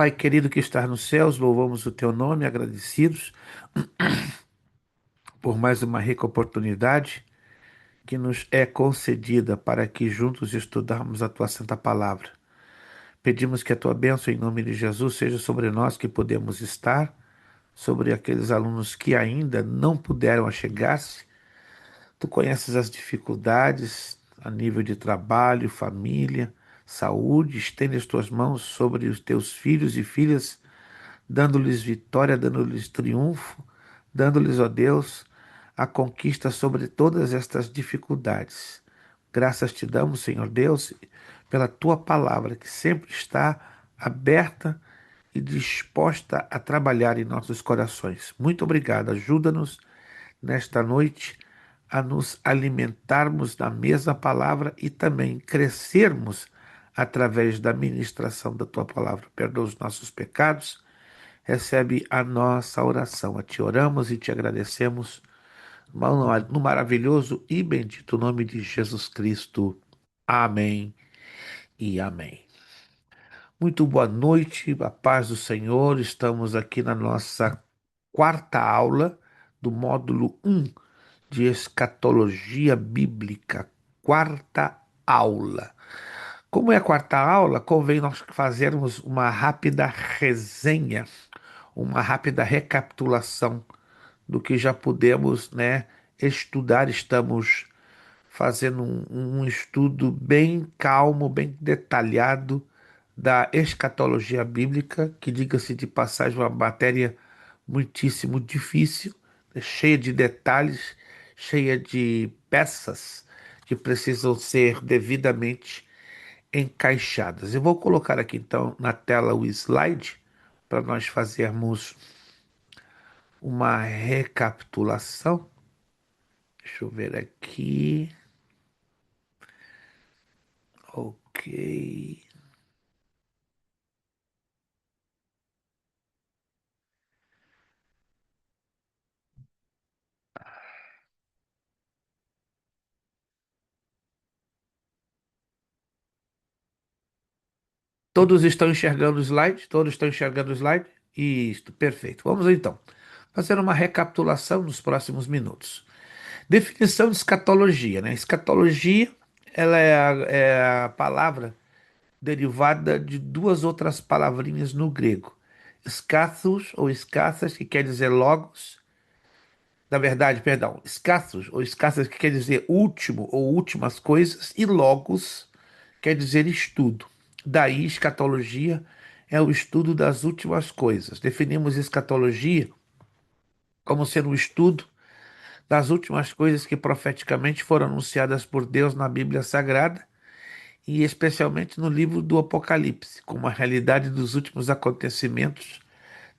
Pai querido que estás nos céus, louvamos o teu nome, agradecidos por mais uma rica oportunidade que nos é concedida para que juntos estudarmos a tua santa palavra. Pedimos que a tua bênção em nome de Jesus seja sobre nós que podemos estar, sobre aqueles alunos que ainda não puderam achegar-se. Tu conheces as dificuldades a nível de trabalho, família, saúde. Estende as tuas mãos sobre os teus filhos e filhas, dando-lhes vitória, dando-lhes triunfo, dando-lhes, ó Deus, a conquista sobre todas estas dificuldades. Graças te damos, Senhor Deus, pela tua palavra que sempre está aberta e disposta a trabalhar em nossos corações. Muito obrigado. Ajuda-nos nesta noite a nos alimentarmos da mesma palavra e também crescermos através da ministração da tua palavra. Perdoa os nossos pecados, recebe a nossa oração. A ti oramos e te agradecemos no maravilhoso e bendito nome de Jesus Cristo. Amém e amém. Muito boa noite, a paz do Senhor. Estamos aqui na nossa quarta aula do módulo um de escatologia bíblica. Quarta aula. Como é a quarta aula, convém nós fazermos uma rápida resenha, uma rápida recapitulação do que já pudemos, estudar. Estamos fazendo um estudo bem calmo, bem detalhado da escatologia bíblica, que, diga-se de passagem, é uma matéria muitíssimo difícil, cheia de detalhes, cheia de peças que precisam ser devidamente encaixadas. Eu vou colocar aqui então na tela o slide para nós fazermos uma recapitulação. Deixa eu ver aqui. Ok. Todos estão enxergando o slide? Todos estão enxergando o slide? Isto, perfeito. Vamos então fazer uma recapitulação nos próximos minutos. Definição de escatologia, né? Escatologia, ela é a palavra derivada de duas outras palavrinhas no grego. Scathos ou escassas, que quer dizer logos. Na verdade, perdão, escassos ou escassas, que quer dizer último ou últimas coisas, e logos quer dizer estudo. Daí, escatologia é o estudo das últimas coisas. Definimos escatologia como sendo o estudo das últimas coisas que profeticamente foram anunciadas por Deus na Bíblia Sagrada e especialmente no livro do Apocalipse, como a realidade dos últimos acontecimentos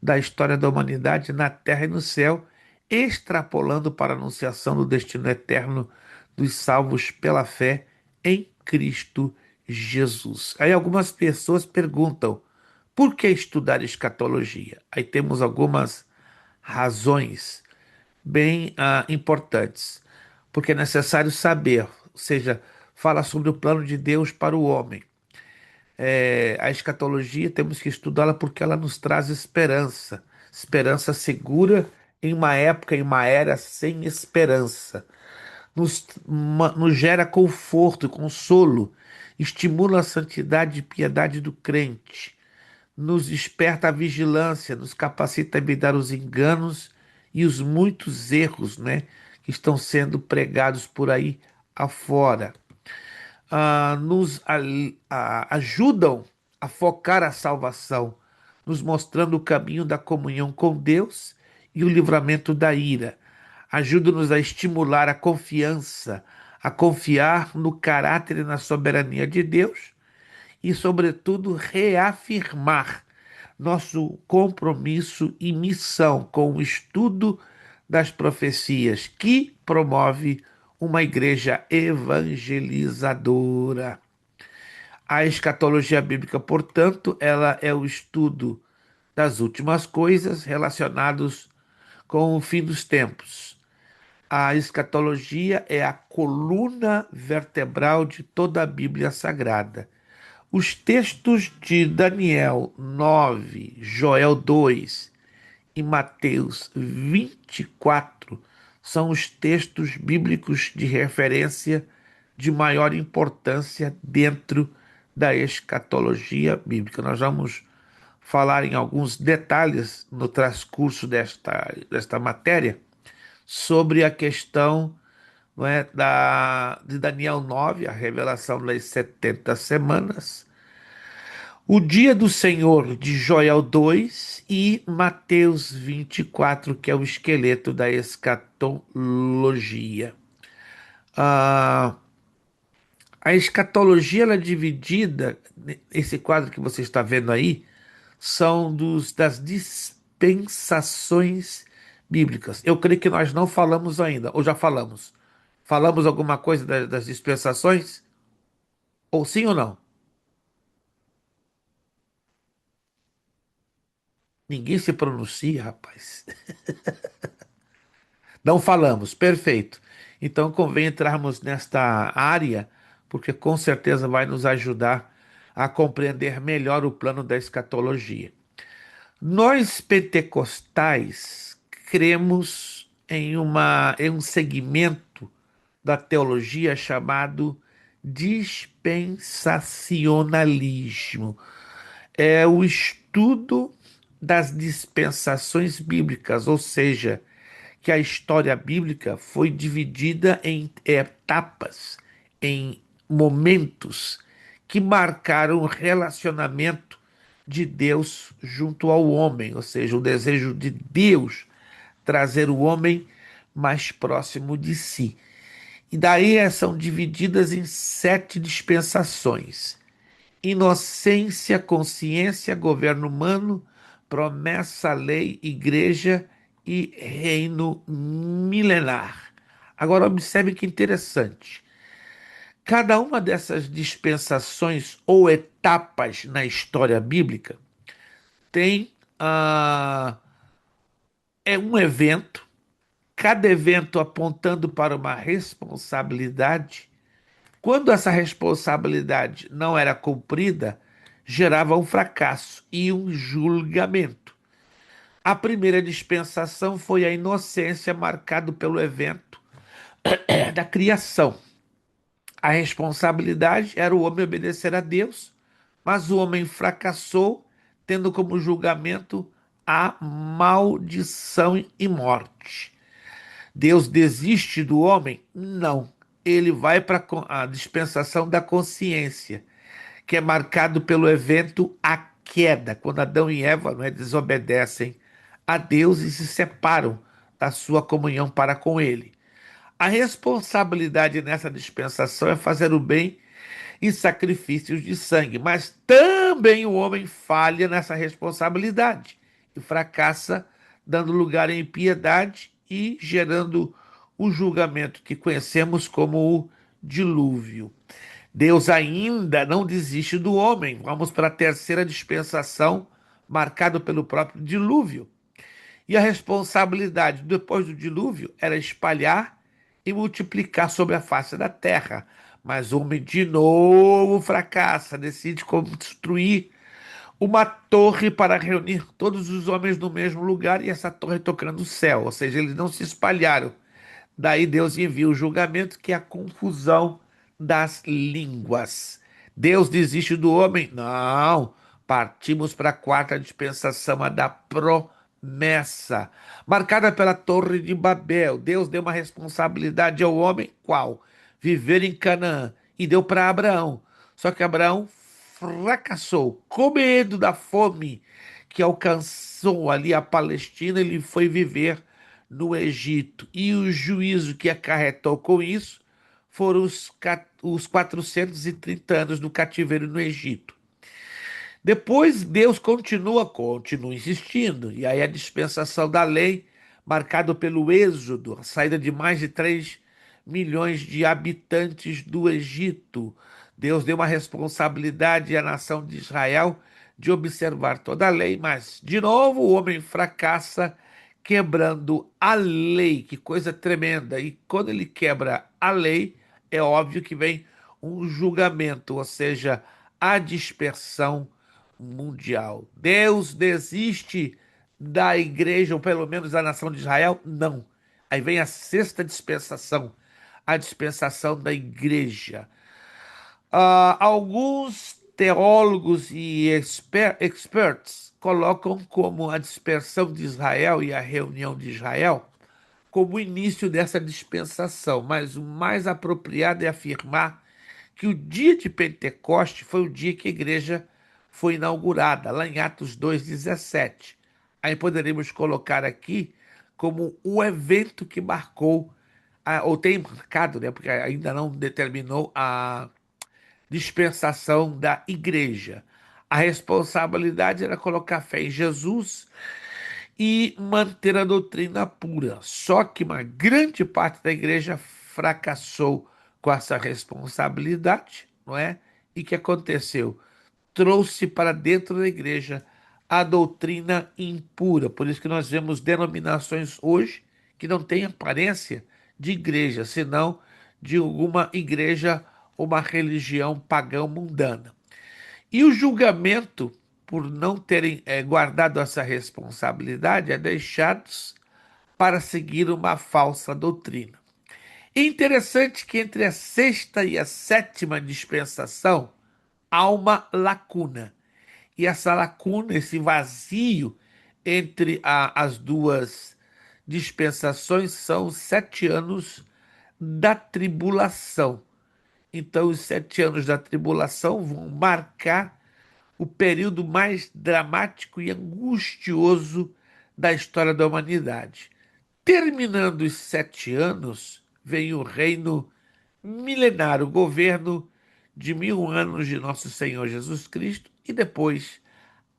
da história da humanidade na terra e no céu, extrapolando para a anunciação do destino eterno dos salvos pela fé em Cristo Jesus. Aí algumas pessoas perguntam: por que estudar escatologia? Aí temos algumas razões bem importantes. Porque é necessário saber, ou seja, fala sobre o plano de Deus para o homem. A escatologia temos que estudá-la porque ela nos traz esperança, esperança segura em uma época, em uma era sem esperança. Nos gera conforto, consolo, estimula a santidade e piedade do crente, nos desperta a vigilância, nos capacita a evitar os enganos e os muitos erros, que estão sendo pregados por aí afora. Ajudam a focar a salvação, nos mostrando o caminho da comunhão com Deus e o livramento da ira. Ajuda-nos a estimular a confiança, a confiar no caráter e na soberania de Deus e, sobretudo, reafirmar nosso compromisso e missão com o estudo das profecias, que promove uma igreja evangelizadora. A escatologia bíblica, portanto, ela é o estudo das últimas coisas relacionados com o fim dos tempos. A escatologia é a coluna vertebral de toda a Bíblia Sagrada. Os textos de Daniel 9, Joel 2 e Mateus 24 são os textos bíblicos de referência de maior importância dentro da escatologia bíblica. Nós vamos falar em alguns detalhes no transcurso desta matéria sobre a questão, não é, de Daniel 9, a revelação das 70 semanas, o dia do Senhor de Joel 2 e Mateus 24, que é o esqueleto da escatologia. Ah, a escatologia ela é dividida, esse quadro que você está vendo aí, são das dispensações bíblicas. Eu creio que nós não falamos ainda, ou já falamos. Falamos alguma coisa das dispensações? Ou sim ou não? Ninguém se pronuncia, rapaz. Não falamos, perfeito. Então convém entrarmos nesta área, porque com certeza vai nos ajudar a compreender melhor o plano da escatologia. Nós pentecostais cremos em um segmento da teologia chamado dispensacionalismo. É o estudo das dispensações bíblicas, ou seja, que a história bíblica foi dividida em etapas, em momentos que marcaram o relacionamento de Deus junto ao homem, ou seja, o desejo de Deus trazer o homem mais próximo de si. E daí são divididas em 7 dispensações: inocência, consciência, governo humano, promessa, lei, igreja e reino milenar. Agora, observe que interessante. Cada uma dessas dispensações ou etapas na história bíblica tem é um evento, cada evento apontando para uma responsabilidade. Quando essa responsabilidade não era cumprida, gerava um fracasso e um julgamento. A primeira dispensação foi a inocência, marcado pelo evento da criação. A responsabilidade era o homem obedecer a Deus, mas o homem fracassou, tendo como julgamento a maldição e morte. Deus desiste do homem? Não. Ele vai para a dispensação da consciência, que é marcado pelo evento a queda, quando Adão e Eva, não é, desobedecem a Deus e se separam da sua comunhão para com Ele. A responsabilidade nessa dispensação é fazer o bem em sacrifícios de sangue, mas também o homem falha nessa responsabilidade e fracassa, dando lugar à impiedade e gerando o julgamento que conhecemos como o dilúvio. Deus ainda não desiste do homem. Vamos para a terceira dispensação, marcado pelo próprio dilúvio. E a responsabilidade depois do dilúvio era espalhar e multiplicar sobre a face da terra. Mas o homem de novo fracassa, decide construir uma torre para reunir todos os homens no mesmo lugar e essa torre tocando o céu, ou seja, eles não se espalharam. Daí Deus envia o julgamento, que é a confusão das línguas. Deus desiste do homem? Não. Partimos para a quarta dispensação, a da promessa, marcada pela Torre de Babel. Deus deu uma responsabilidade ao homem, qual? Viver em Canaã. E deu para Abraão. Só que Abraão fracassou, com medo da fome que alcançou ali a Palestina, ele foi viver no Egito. E o juízo que acarretou com isso foram os 430 anos do cativeiro no Egito. Depois Deus continua insistindo, e aí a dispensação da lei, marcado pelo êxodo, a saída de mais de 3 milhões de habitantes do Egito. Deus deu uma responsabilidade à nação de Israel de observar toda a lei, mas, de novo, o homem fracassa quebrando a lei. Que coisa tremenda! E quando ele quebra a lei, é óbvio que vem um julgamento, ou seja, a dispersão mundial. Deus desiste da igreja, ou pelo menos da nação de Israel? Não. Aí vem a sexta dispensação, a dispensação da igreja. Alguns teólogos e experts colocam como a dispersão de Israel e a reunião de Israel como o início dessa dispensação, mas o mais apropriado é afirmar que o dia de Pentecoste foi o dia que a igreja foi inaugurada, lá em Atos 2,17. Aí poderíamos colocar aqui como o evento que marcou, ou tem marcado, né, porque ainda não determinou a dispensação da igreja. A responsabilidade era colocar fé em Jesus e manter a doutrina pura. Só que uma grande parte da igreja fracassou com essa responsabilidade, não é? E o que aconteceu? Trouxe para dentro da igreja a doutrina impura. Por isso que nós vemos denominações hoje que não têm aparência de igreja, senão de alguma igreja ou uma religião pagã mundana. E o julgamento, por não terem guardado essa responsabilidade, é deixados para seguir uma falsa doutrina. É interessante que entre a sexta e a sétima dispensação há uma lacuna. E essa lacuna, esse vazio entre as duas dispensações, são 7 anos da tribulação. Então, os 7 anos da tribulação vão marcar o período mais dramático e angustioso da história da humanidade. Terminando os 7 anos, vem o reino milenário, o governo de 1000 anos de nosso Senhor Jesus Cristo e depois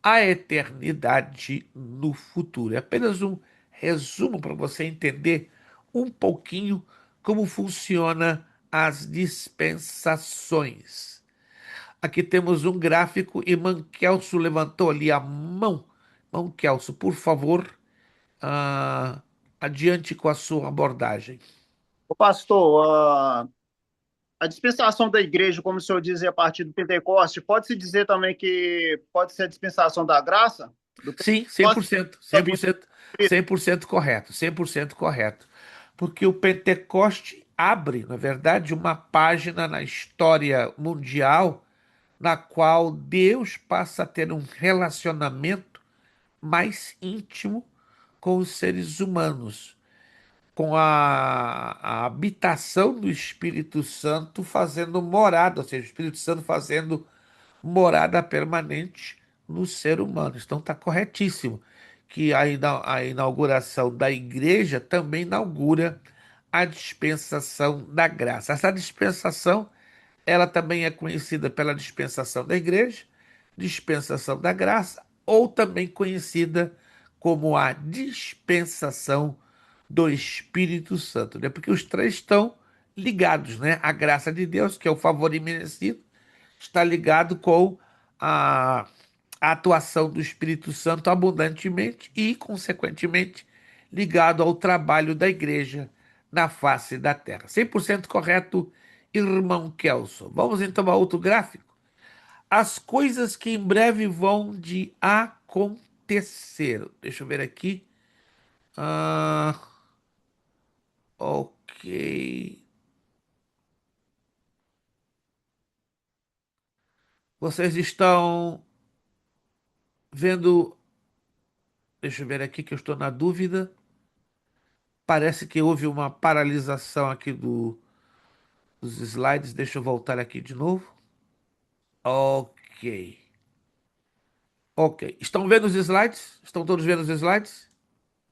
a eternidade no futuro. É apenas um resumo para você entender um pouquinho como funciona as dispensações. Aqui temos um gráfico e Mankelso levantou ali a mão. Mankelso, por favor, ah, adiante com a sua abordagem. O pastor, a dispensação da igreja, como o senhor diz, é a partir do Pentecoste, pode-se dizer também que pode ser a dispensação da graça? Do Sim, cem por Pentecoste? cento, cem por cento, 100% correto, 100% correto. Porque o Pentecoste abre, na verdade, uma página na história mundial na qual Deus passa a ter um relacionamento mais íntimo com os seres humanos, com a habitação do Espírito Santo fazendo morada, ou seja, o Espírito Santo fazendo morada permanente no ser humano. Então está corretíssimo que a inauguração da igreja também inaugura a dispensação da graça. Essa dispensação, ela também é conhecida pela dispensação da igreja, dispensação da graça, ou também conhecida como a dispensação do Espírito Santo, né? Porque os três estão ligados, né? A graça de Deus, que é o favor imerecido, está ligado com a, a atuação do Espírito Santo abundantemente e, consequentemente, ligado ao trabalho da igreja na face da terra. 100% correto, irmão Kelso. Vamos então a outro gráfico. As coisas que em breve vão de acontecer. Deixa eu ver aqui. Ah, ok. Vocês estão vendo. Deixa eu ver aqui que eu estou na dúvida. Parece que houve uma paralisação aqui dos slides. Deixa eu voltar aqui de novo. Ok. Ok. Estão vendo os slides? Estão todos vendo os slides?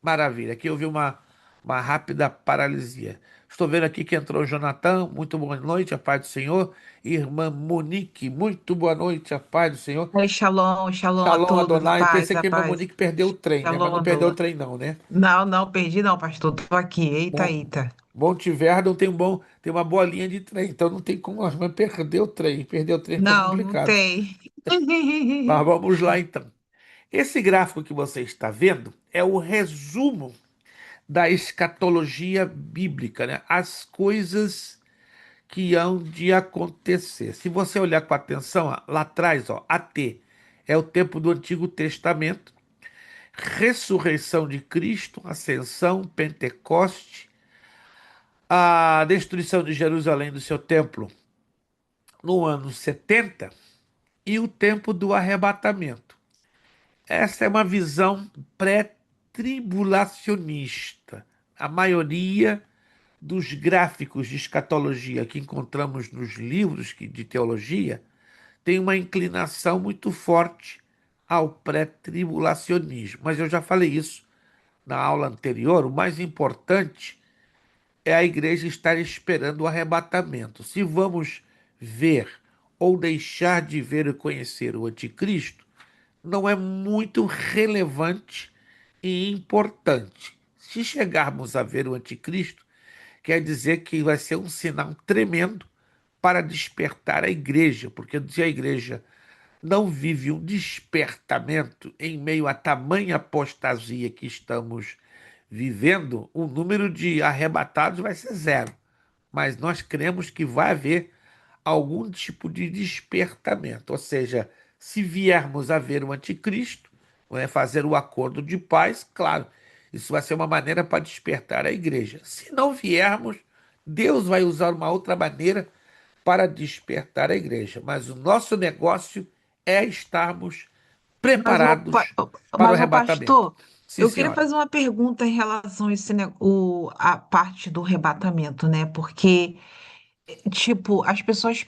Maravilha. Aqui houve uma rápida paralisia. Estou vendo aqui que entrou o Jonathan. Muito boa noite, a paz do Senhor. Irmã Monique, muito boa noite, a paz do Senhor. Oi, shalom, shalom a Shalom todos, Adonai. Pensei paz, a que a irmã paz. Monique perdeu o trem, né? Mas Shalom, não perdeu o Adonai. trem, não, né? Não, não, perdi não, pastor, tô aqui, eita, Bom, eita. Monte Verdon tem uma boa linha de trem, então não tem como a irmã perder o trem. Perder o trem fica Não, não complicado. tem. Mas vamos lá então. Esse gráfico que você está vendo é o resumo da escatologia bíblica, né? As coisas que hão de acontecer. Se você olhar com atenção, ó, lá atrás, ó, AT, é o tempo do Antigo Testamento, ressurreição de Cristo, ascensão, Pentecoste, a destruição de Jerusalém do seu templo no ano 70 e o tempo do arrebatamento. Essa é uma visão pré-tribulacionista. A maioria dos gráficos de escatologia que encontramos nos livros de teologia tem uma inclinação muito forte ao pré-tribulacionismo. Mas eu já falei isso na aula anterior. O mais importante é a igreja estar esperando o arrebatamento. Se vamos ver ou deixar de ver e conhecer o anticristo, não é muito relevante e importante. Se chegarmos a ver o anticristo, quer dizer que vai ser um sinal tremendo para despertar a igreja, porque se a igreja não vive um despertamento em meio à tamanha apostasia que estamos vivendo, o número de arrebatados vai ser zero. Mas nós cremos que vai haver algum tipo de despertamento. Ou seja, se viermos a ver o anticristo, fazer o acordo de paz, claro, isso vai ser uma maneira para despertar a igreja. Se não viermos, Deus vai usar uma outra maneira para despertar a igreja. Mas o nosso negócio é estarmos Mas preparados para o mas o arrebatamento. pastor, Sim, eu queria senhora. fazer uma pergunta em relação a a parte do arrebatamento, né? Porque, tipo, as pessoas.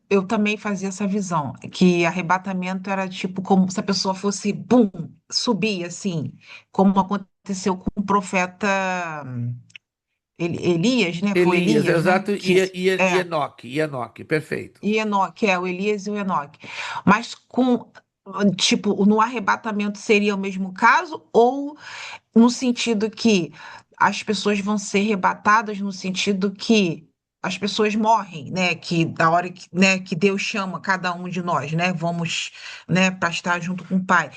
Eu também fazia essa visão, que arrebatamento era tipo como se a pessoa fosse, bum, subir, assim, como aconteceu com o profeta Elias, né? Foi Elias, Elias, né? exato, Que, e é, Enoque, perfeito. e Enoque, é, o Elias e o Enoque. Mas com, tipo, no arrebatamento seria o mesmo caso? Ou no sentido que as pessoas vão ser arrebatadas, no sentido que as pessoas morrem, né? Que da hora que, né, que Deus chama cada um de nós, né? Vamos, né, para estar junto com o Pai.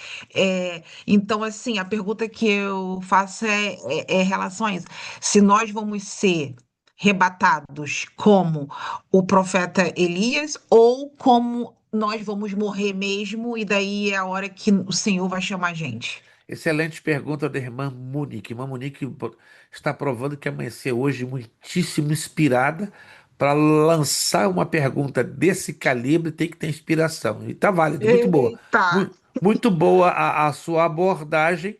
Então, assim, a pergunta que eu faço é em relação a isso. Se nós vamos ser arrebatados como o profeta Elias ou como nós vamos morrer mesmo e daí é a hora que o Senhor vai chamar a gente. Excelente pergunta da irmã Monique. Irmã Monique está provando que amanheceu hoje muitíssimo inspirada para lançar uma pergunta desse calibre, tem que ter inspiração. E está válido, muito boa. Eita! Muito boa a sua abordagem,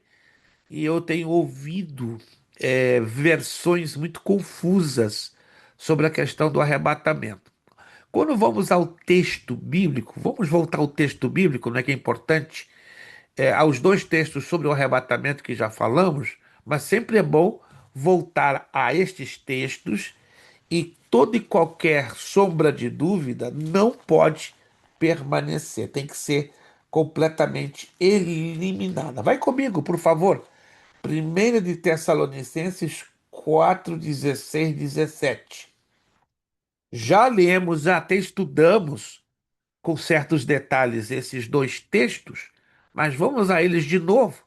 e eu tenho ouvido versões muito confusas sobre a questão do arrebatamento. Quando vamos ao texto bíblico, vamos voltar ao texto bíblico, não é que é importante? Aos dois textos sobre o arrebatamento que já falamos, mas sempre é bom voltar a estes textos e toda e qualquer sombra de dúvida não pode permanecer, tem que ser completamente eliminada. Vai comigo, por favor. 1 de Tessalonicenses 4, 16, 17. Já lemos, já até estudamos com certos detalhes esses dois textos, mas vamos a eles de novo.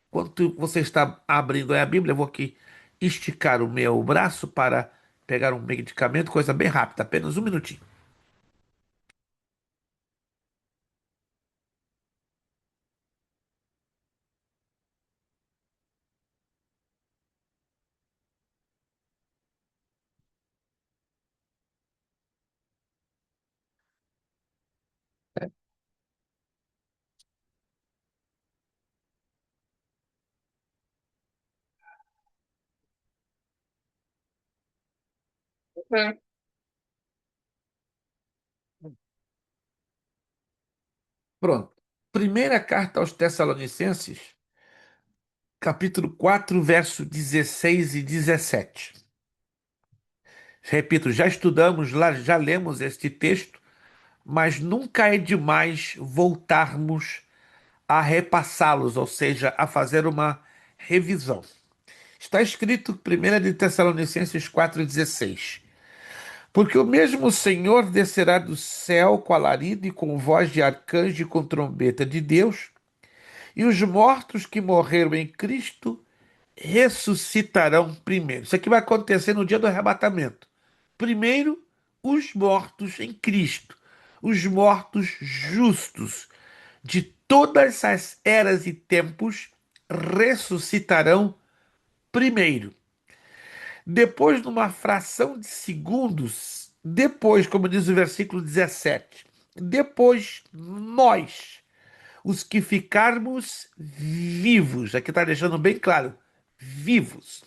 Enquanto você está abrindo aí a Bíblia, eu vou aqui esticar o meu braço para pegar um medicamento, coisa bem rápida, apenas um minutinho. É. Pronto. Primeira carta aos Tessalonicenses, capítulo 4, verso 16 e 17. Repito, já estudamos lá, já lemos este texto, mas nunca é demais voltarmos a repassá-los, ou seja, a fazer uma revisão. Está escrito 1 de Tessalonicenses 4,16. Porque o mesmo Senhor descerá do céu com alarido e com voz de arcanjo e com trombeta de Deus, e os mortos que morreram em Cristo ressuscitarão primeiro. Isso aqui vai acontecer no dia do arrebatamento. Primeiro, os mortos em Cristo, os mortos justos de todas as eras e tempos ressuscitarão primeiro. Depois, numa fração de segundos, depois, como diz o versículo 17, depois nós, os que ficarmos vivos, aqui está deixando bem claro, vivos,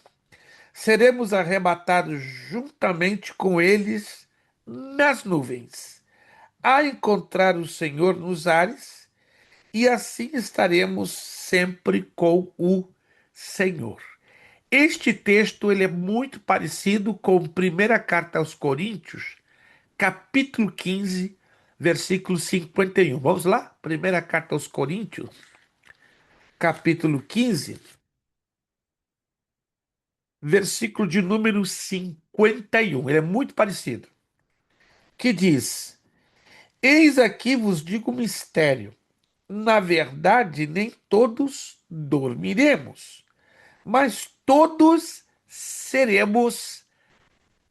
seremos arrebatados juntamente com eles nas nuvens, a encontrar o Senhor nos ares, e assim estaremos sempre com o Senhor. Este texto ele é muito parecido com a primeira carta aos Coríntios, capítulo 15, versículo 51. Vamos lá? Primeira carta aos Coríntios, capítulo 15, versículo de número 51. Ele é muito parecido. Que diz: Eis aqui vos digo um mistério. Na verdade, nem todos dormiremos, mas todos seremos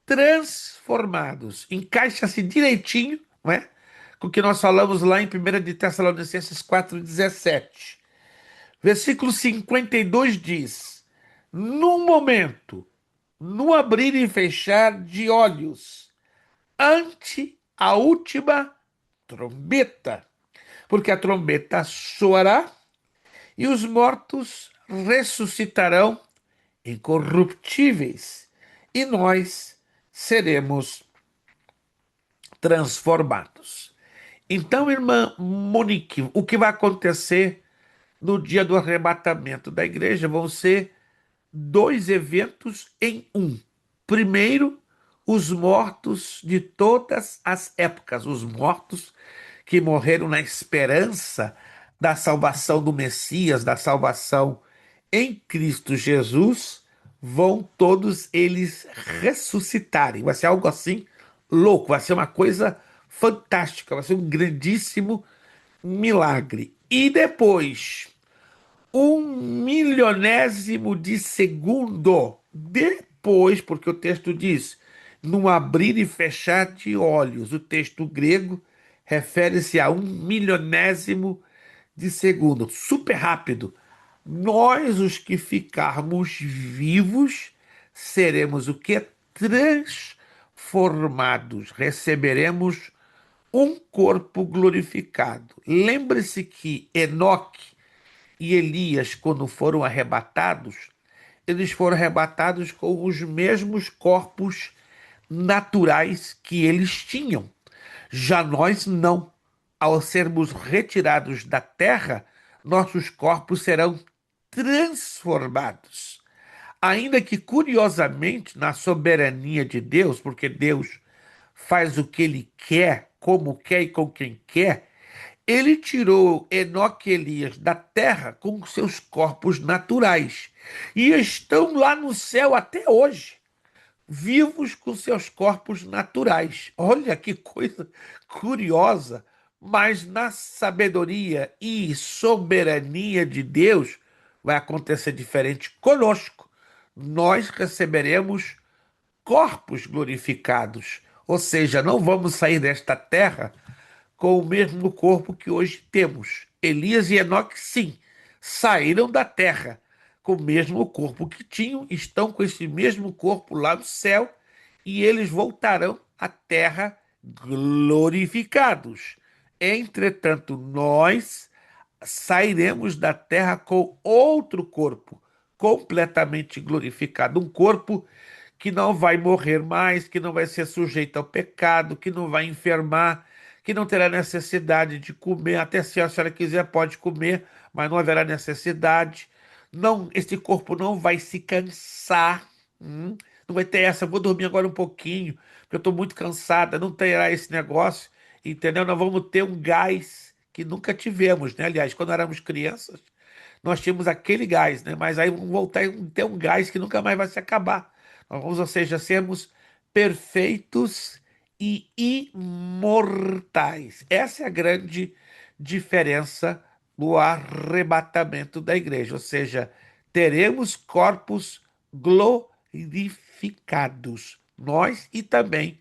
transformados. Encaixa-se direitinho, não é? Com o que nós falamos lá em 1 de Tessalonicenses 4,17. Versículo 52 diz: Num momento, no abrir e fechar de olhos, ante a última trombeta, porque a trombeta soará e os mortos ressuscitarão incorruptíveis, e nós seremos transformados. Então, irmã Monique, o que vai acontecer no dia do arrebatamento da igreja vão ser dois eventos em um. Primeiro, os mortos de todas as épocas, os mortos que morreram na esperança da salvação do Messias, da salvação em Cristo Jesus, vão todos eles ressuscitarem. Vai ser algo assim louco, vai ser uma coisa fantástica, vai ser um grandíssimo milagre. E depois, um milionésimo de segundo depois, porque o texto diz, num abrir e fechar de olhos, o texto grego refere-se a um milionésimo de segundo, super rápido. Nós, os que ficarmos vivos, seremos o que? Transformados, receberemos um corpo glorificado. Lembre-se que Enoque e Elias, quando foram arrebatados, eles foram arrebatados com os mesmos corpos naturais que eles tinham. Já nós não. Ao sermos retirados da terra, nossos corpos serão transformados. Ainda que, curiosamente, na soberania de Deus, porque Deus faz o que ele quer, como quer e com quem quer, ele tirou Enoque e Elias da terra com seus corpos naturais e estão lá no céu até hoje, vivos com seus corpos naturais. Olha que coisa curiosa, mas na sabedoria e soberania de Deus vai acontecer diferente conosco. Nós receberemos corpos glorificados, ou seja, não vamos sair desta terra com o mesmo corpo que hoje temos. Elias e Enoque, sim, saíram da terra com o mesmo corpo que tinham, estão com esse mesmo corpo lá no céu e eles voltarão à terra glorificados. Entretanto, nós sairemos da terra com outro corpo, completamente glorificado, um corpo que não vai morrer mais, que não vai ser sujeito ao pecado, que não vai enfermar, que não terá necessidade de comer, até se a senhora quiser pode comer, mas não haverá necessidade. Não, esse corpo não vai se cansar, não vai ter essa, vou dormir agora um pouquinho, porque eu estou muito cansada, não terá esse negócio, entendeu? Nós vamos ter um gás que nunca tivemos, né? Aliás, quando éramos crianças, nós tínhamos aquele gás, né? Mas aí vamos voltar a ter um gás que nunca mais vai se acabar. Nós vamos, ou seja, sermos perfeitos e imortais. Essa é a grande diferença do arrebatamento da igreja, ou seja, teremos corpos glorificados, nós e também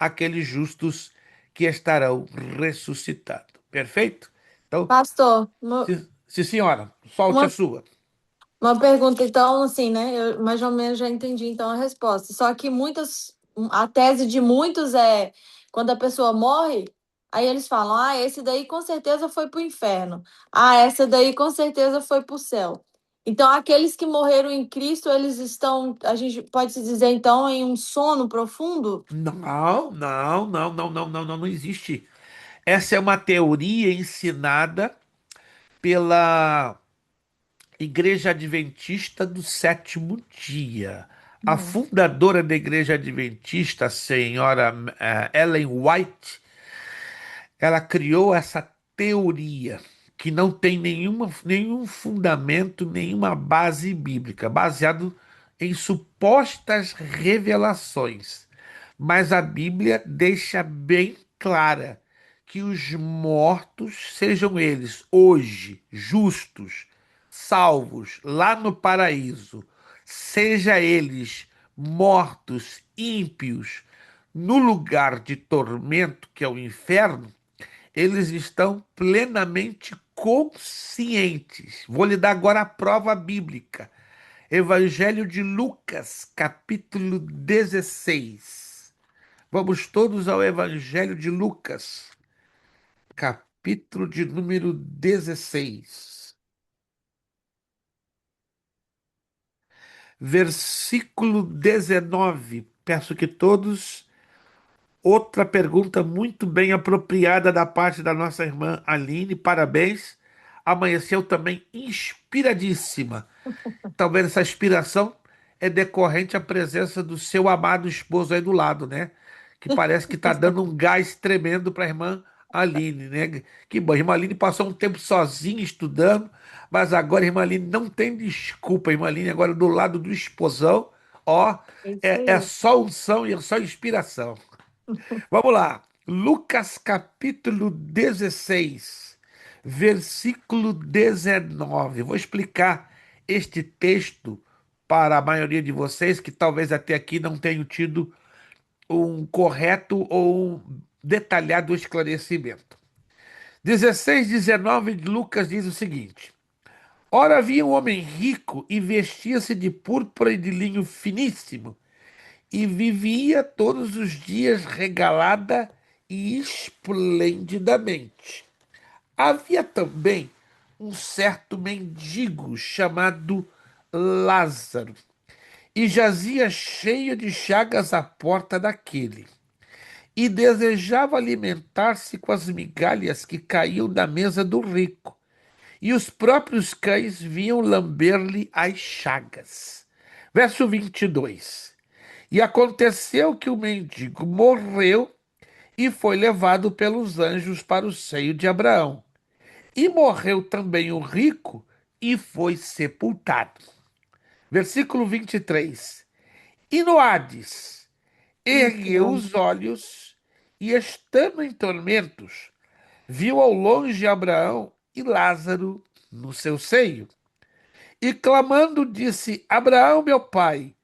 aqueles justos que estarão ressuscitando. Perfeito? Então, Pastor, sim, senhora, solte a uma, sua. uma pergunta, então, assim, né? Eu mais ou menos já entendi, então, a resposta. Só que a tese de muitos é quando a pessoa morre, aí eles falam, ah, esse daí com certeza foi para o inferno. Ah, essa daí com certeza foi para o céu. Então, aqueles que morreram em Cristo, eles estão, a gente pode se dizer, então, em um sono profundo? Não, não, não, não, não, não, não, não existe. Essa é uma teoria ensinada pela Igreja Adventista do Sétimo Dia. A Hum. fundadora da Igreja Adventista, a senhora Ellen White, ela criou essa teoria que não tem nenhum fundamento, nenhuma base bíblica, baseado em supostas revelações. Mas a Bíblia deixa bem clara que os mortos, sejam eles hoje justos, salvos lá no paraíso, seja eles mortos, ímpios, no lugar de tormento, que é o inferno, eles estão plenamente conscientes. Vou lhe dar agora a prova bíblica. Evangelho de Lucas, capítulo 16. Vamos todos ao Evangelho de Lucas, capítulo de número 16. Versículo 19. Peço que todos. Outra pergunta muito bem apropriada da parte da nossa irmã Aline. Parabéns. Amanheceu também inspiradíssima. Talvez essa inspiração é decorrente à presença do seu amado esposo aí do lado, né? Que parece que está dando um gás tremendo para a irmã Aline, né? Que bom, a irmã Aline passou um tempo sozinha estudando, mas agora a irmã Aline não tem desculpa. A irmã Aline agora do lado do esposão, ó, É isso é aí. só unção e é só inspiração. Vamos lá. Lucas capítulo 16, versículo 19. Vou explicar este texto para a maioria de vocês que talvez até aqui não tenham tido um correto ou um detalhado esclarecimento. 16:19 de Lucas diz o seguinte: Ora, havia um homem rico e vestia-se de púrpura e de linho finíssimo e vivia todos os dias regalada e esplendidamente. Havia também um certo mendigo chamado Lázaro, e jazia cheio de chagas à porta daquele, e desejava alimentar-se com as migalhas que caíam da mesa do rico, e os próprios cães vinham lamber-lhe as chagas. Verso 22. E aconteceu que o mendigo morreu e foi levado pelos anjos para o seio de Abraão. E morreu também o rico e foi sepultado. Versículo 23. E no Hades ergueu Então, os olhos e, estando em tormentos, viu ao longe Abraão e Lázaro no seu seio. E clamando, disse: Abraão, meu pai,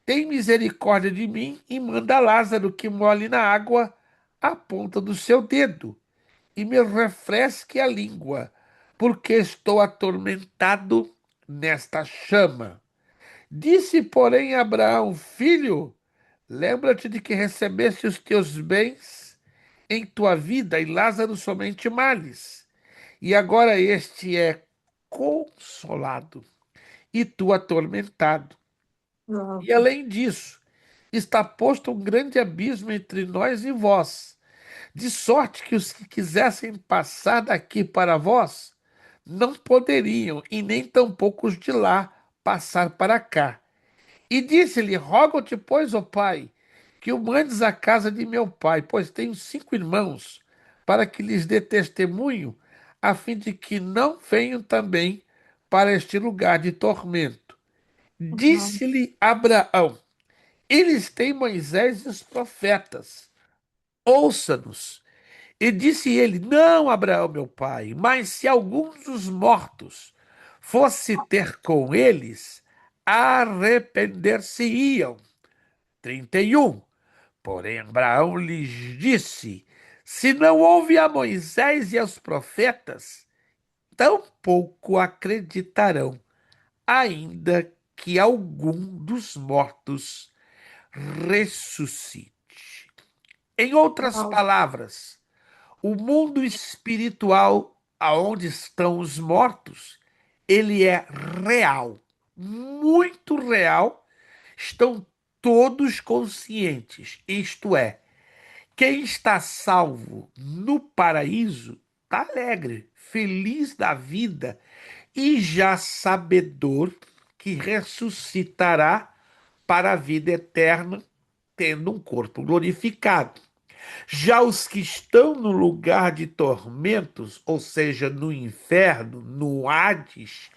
tem misericórdia de mim e manda Lázaro que molhe na água a ponta do seu dedo e me refresque a língua, porque estou atormentado nesta chama. Disse, porém, Abraão: Filho, lembra-te de que recebeste os teus bens em tua vida e Lázaro somente males. E agora este é consolado e tu atormentado. não. E além disso, está posto um grande abismo entre nós e vós, de sorte que os que quisessem passar daqui para vós não poderiam, e nem tampouco os de lá passar para cá. E disse-lhe: Rogo-te, pois, ó pai, que o mandes à casa de meu pai, pois tenho 5 irmãos, para que lhes dê testemunho, a fim de que não venham também para este lugar de tormento. Não. Disse-lhe Abraão: Eles têm Moisés e os profetas. Ouça-nos. E disse ele: Não, Abraão, meu pai, mas se alguns dos mortos fosse ter com eles, arrepender-se-iam. 31. Porém, Abraão lhes disse: se não houve a Moisés e aos profetas, tampouco acreditarão, ainda que algum dos mortos ressuscite. Em outras Uau. palavras, o mundo espiritual aonde estão os mortos, ele é real, muito real. Estão todos conscientes, isto é, quem está salvo no paraíso está alegre, feliz da vida e já sabedor que ressuscitará para a vida eterna, tendo um corpo glorificado. Já os que estão no lugar de tormentos, ou seja, no inferno, no Hades,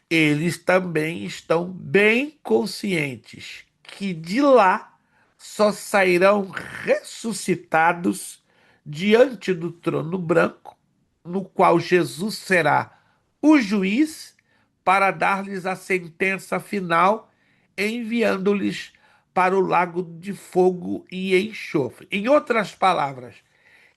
eles também estão bem conscientes que de lá só sairão ressuscitados diante do trono branco, no qual Jesus será o juiz para dar-lhes a sentença final, enviando-lhes para o lago de fogo e enxofre. Em outras palavras,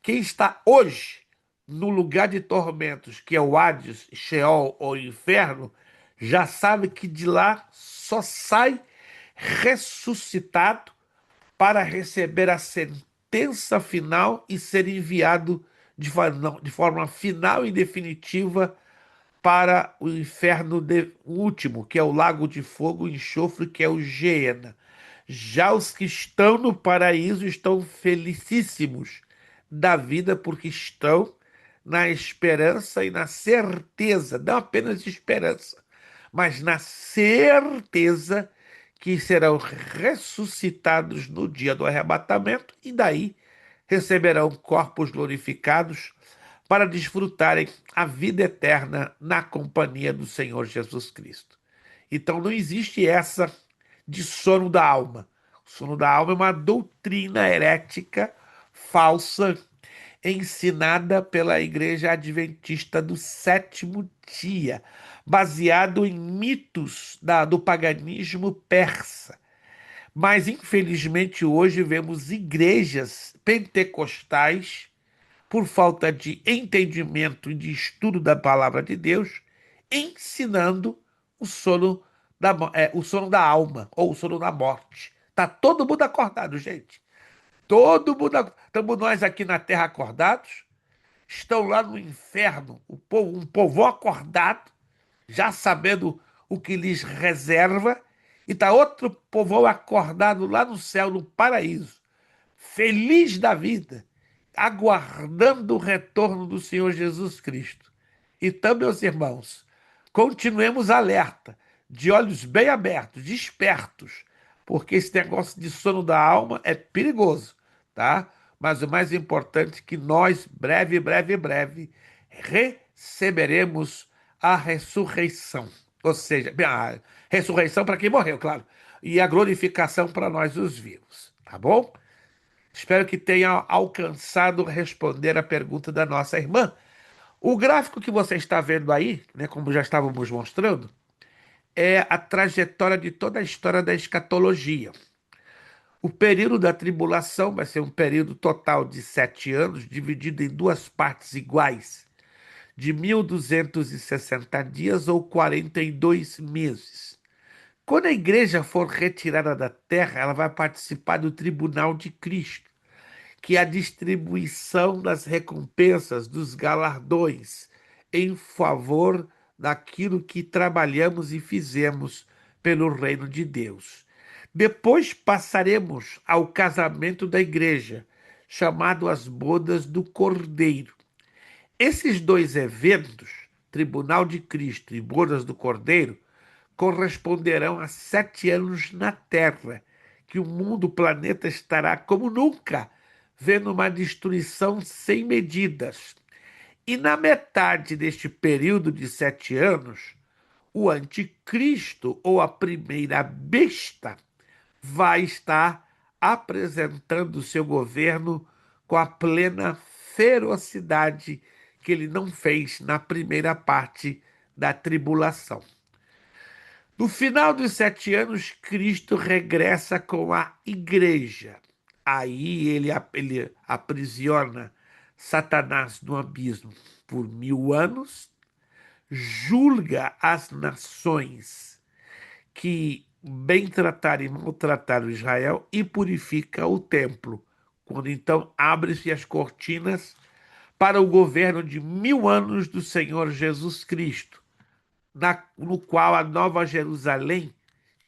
quem está hoje no lugar de tormentos, que é o Hades, Sheol ou Inferno, já sabe que de lá só sai ressuscitado para receber a sentença final e ser enviado de forma final e definitiva para o inferno último, que é o lago de fogo e enxofre, que é o Geena. Já os que estão no paraíso estão felicíssimos da vida, porque estão na esperança e na certeza, não apenas esperança, mas na certeza que serão ressuscitados no dia do arrebatamento e daí receberão corpos glorificados para desfrutarem a vida eterna na companhia do Senhor Jesus Cristo. Então não existe essa de sono da alma. O sono da alma é uma doutrina herética falsa ensinada pela Igreja Adventista do Sétimo Dia, baseado em mitos do paganismo persa. Mas, infelizmente, hoje vemos igrejas pentecostais, por falta de entendimento e de estudo da palavra de Deus, ensinando o sono da alma, ou o sono da morte. Está todo mundo acordado, gente. Todo mundo. Estamos nós aqui na terra acordados, estão lá no inferno, um povo acordado, já sabendo o que lhes reserva, e está outro povo acordado lá no céu, no paraíso, feliz da vida, aguardando o retorno do Senhor Jesus Cristo. Então, meus irmãos, continuemos alerta, de olhos bem abertos, despertos, porque esse negócio de sono da alma é perigoso, tá? Mas o mais importante é que nós, breve, breve, breve, receberemos a ressurreição. Ou seja, a ressurreição para quem morreu, claro, e a glorificação para nós, os vivos, tá bom? Espero que tenha alcançado responder a pergunta da nossa irmã. O gráfico que você está vendo aí, né, como já estávamos mostrando, é a trajetória de toda a história da escatologia. O período da tribulação vai ser um período total de 7 anos, dividido em duas partes iguais, de 1260 dias ou 42 meses. Quando a igreja for retirada da terra, ela vai participar do tribunal de Cristo, que é a distribuição das recompensas, dos galardões, em favor daquilo que trabalhamos e fizemos pelo reino de Deus. Depois passaremos ao casamento da igreja, chamado as bodas do Cordeiro. Esses dois eventos, Tribunal de Cristo e Bodas do Cordeiro, corresponderão a 7 anos na Terra, que o mundo, o planeta, estará como nunca, vendo uma destruição sem medidas. E na metade deste período de 7 anos, o anticristo, ou a primeira besta, vai estar apresentando o seu governo com a plena ferocidade que ele não fez na primeira parte da tribulação. No final dos 7 anos, Cristo regressa com a igreja. Aí ele aprisiona Satanás no abismo por 1000 anos, julga as nações que bem trataram e maltrataram Israel e purifica o templo, quando então abre-se as cortinas para o governo de 1000 anos do Senhor Jesus Cristo, no qual a Nova Jerusalém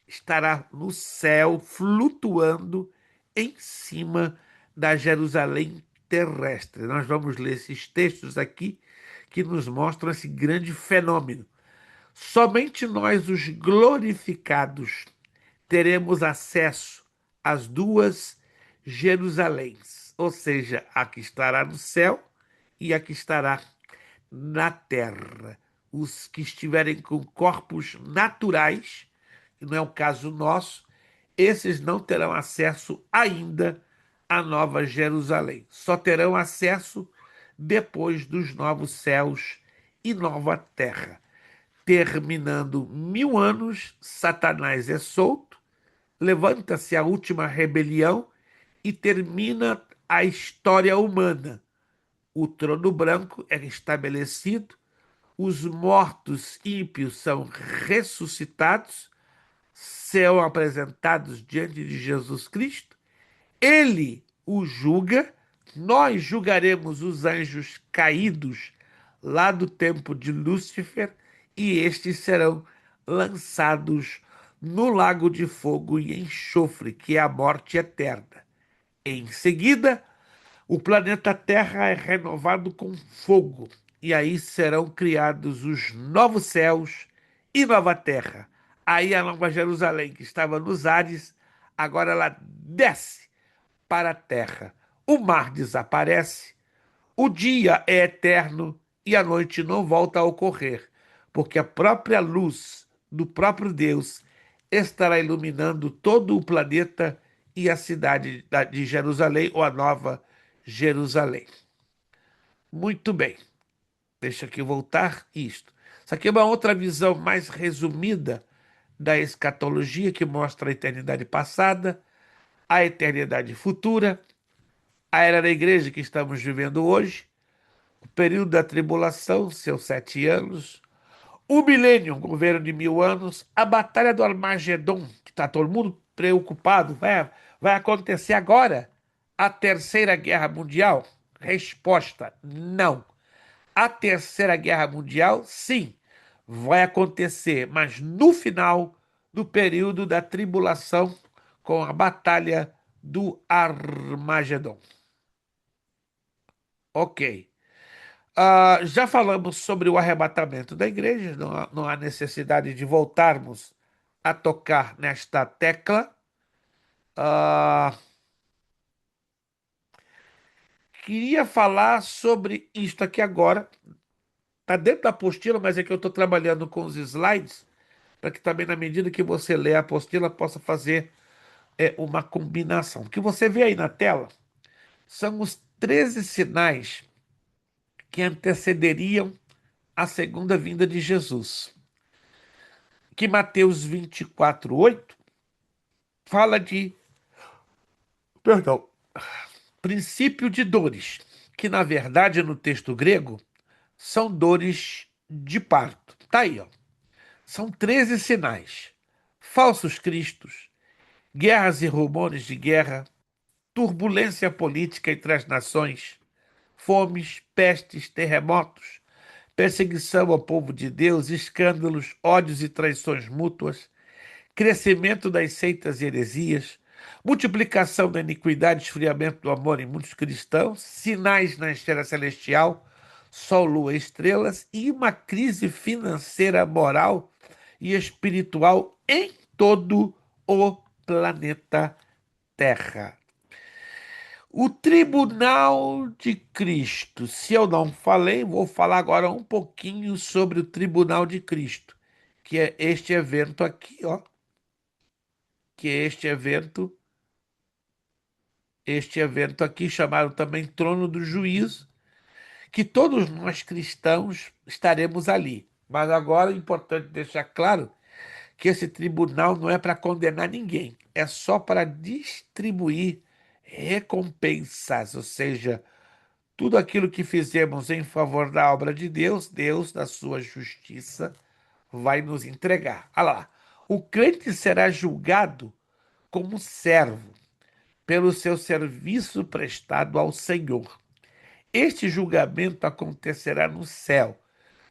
estará no céu, flutuando em cima da Jerusalém terrestre. Nós vamos ler esses textos aqui que nos mostram esse grande fenômeno. Somente nós, os glorificados, teremos acesso às duas Jerusaléns, ou seja, a que estará no céu e a que estará na terra. Os que estiverem com corpos naturais, que não é o caso nosso, esses não terão acesso ainda à Nova Jerusalém. Só terão acesso depois dos novos céus e nova terra. Terminando 1000 anos, Satanás é solto, levanta-se a última rebelião e termina a história humana. O trono branco é estabelecido, os mortos ímpios são ressuscitados, são apresentados diante de Jesus Cristo, ele os julga, nós julgaremos os anjos caídos lá do tempo de Lúcifer e estes serão lançados no lago de fogo e enxofre, que é a morte eterna. Em seguida, o planeta Terra é renovado com fogo, e aí serão criados os novos céus e nova terra. Aí a Nova Jerusalém, que estava nos ares, agora ela desce para a terra. O mar desaparece, o dia é eterno e a noite não volta a ocorrer, porque a própria luz do próprio Deus estará iluminando todo o planeta e a cidade de Jerusalém, ou a Nova Jerusalém. Muito bem, deixa aqui voltar isto. Isso aqui é uma outra visão mais resumida da escatologia, que mostra a eternidade passada, a eternidade futura, a era da igreja que estamos vivendo hoje, o período da tribulação, seus 7 anos, o milênio, um governo de 1000 anos, a batalha do Armagedon, que está todo mundo preocupado, vai acontecer agora? A Terceira Guerra Mundial? Resposta: não. A Terceira Guerra Mundial, sim, vai acontecer, mas no final do período da tribulação, com a batalha do Armagedon. Ok. Já falamos sobre o arrebatamento da igreja, não há necessidade de voltarmos a tocar nesta tecla. Queria falar sobre isto aqui agora. Está dentro da apostila, mas é que eu estou trabalhando com os slides, para que também, na medida que você lê a apostila, possa fazer uma combinação. O que você vê aí na tela são os 13 sinais que antecederiam a segunda vinda de Jesus. Que Mateus 24:8 fala de, princípio de dores, que na verdade no texto grego são dores de parto. Tá aí, ó. São 13 sinais: falsos cristos, guerras e rumores de guerra, turbulência política entre as nações, fomes, pestes, terremotos, perseguição ao povo de Deus, escândalos, ódios e traições mútuas, crescimento das seitas e heresias, multiplicação da iniquidade, esfriamento do amor em muitos cristãos, sinais na esfera celestial, sol, lua, estrelas, e uma crise financeira, moral e espiritual em todo o planeta Terra. O Tribunal de Cristo. Se eu não falei, vou falar agora um pouquinho sobre o Tribunal de Cristo, que é este evento aqui, ó. Que é este evento aqui, chamado também Trono do Juízo, que todos nós cristãos estaremos ali. Mas agora é importante deixar claro que esse tribunal não é para condenar ninguém, é só para distribuir recompensas, ou seja, tudo aquilo que fizemos em favor da obra de Deus, Deus, na sua justiça, vai nos entregar. Olha lá, o crente será julgado como servo pelo seu serviço prestado ao Senhor. Este julgamento acontecerá no céu,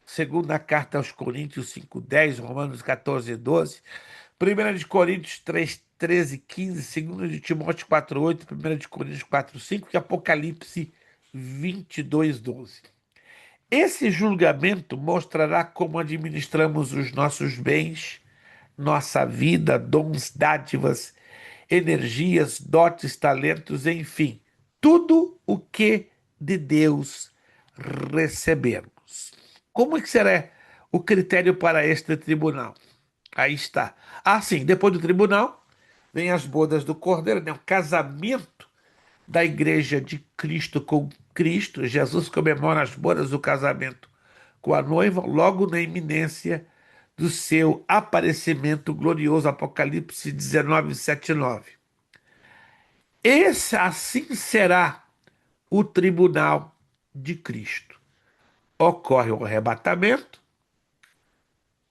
segundo a carta aos Coríntios 5:10, Romanos 14:12, 1 de Coríntios 3:13, 15, 2 de Timóteo 4:8, 1 de Coríntios 4:5 e Apocalipse 22:12. Esse julgamento mostrará como administramos os nossos bens, nossa vida, dons, dádivas, energias, dotes, talentos, enfim, tudo o que de Deus recebemos. Como é que será o critério para este tribunal? Aí está. Ah, sim, depois do tribunal, vem as bodas do Cordeiro, né? O casamento da igreja de Cristo com Cristo. Jesus comemora as bodas do casamento com a noiva, logo na iminência do seu aparecimento glorioso. Apocalipse 19:7-9. Esse assim será o tribunal de Cristo. Ocorre o arrebatamento,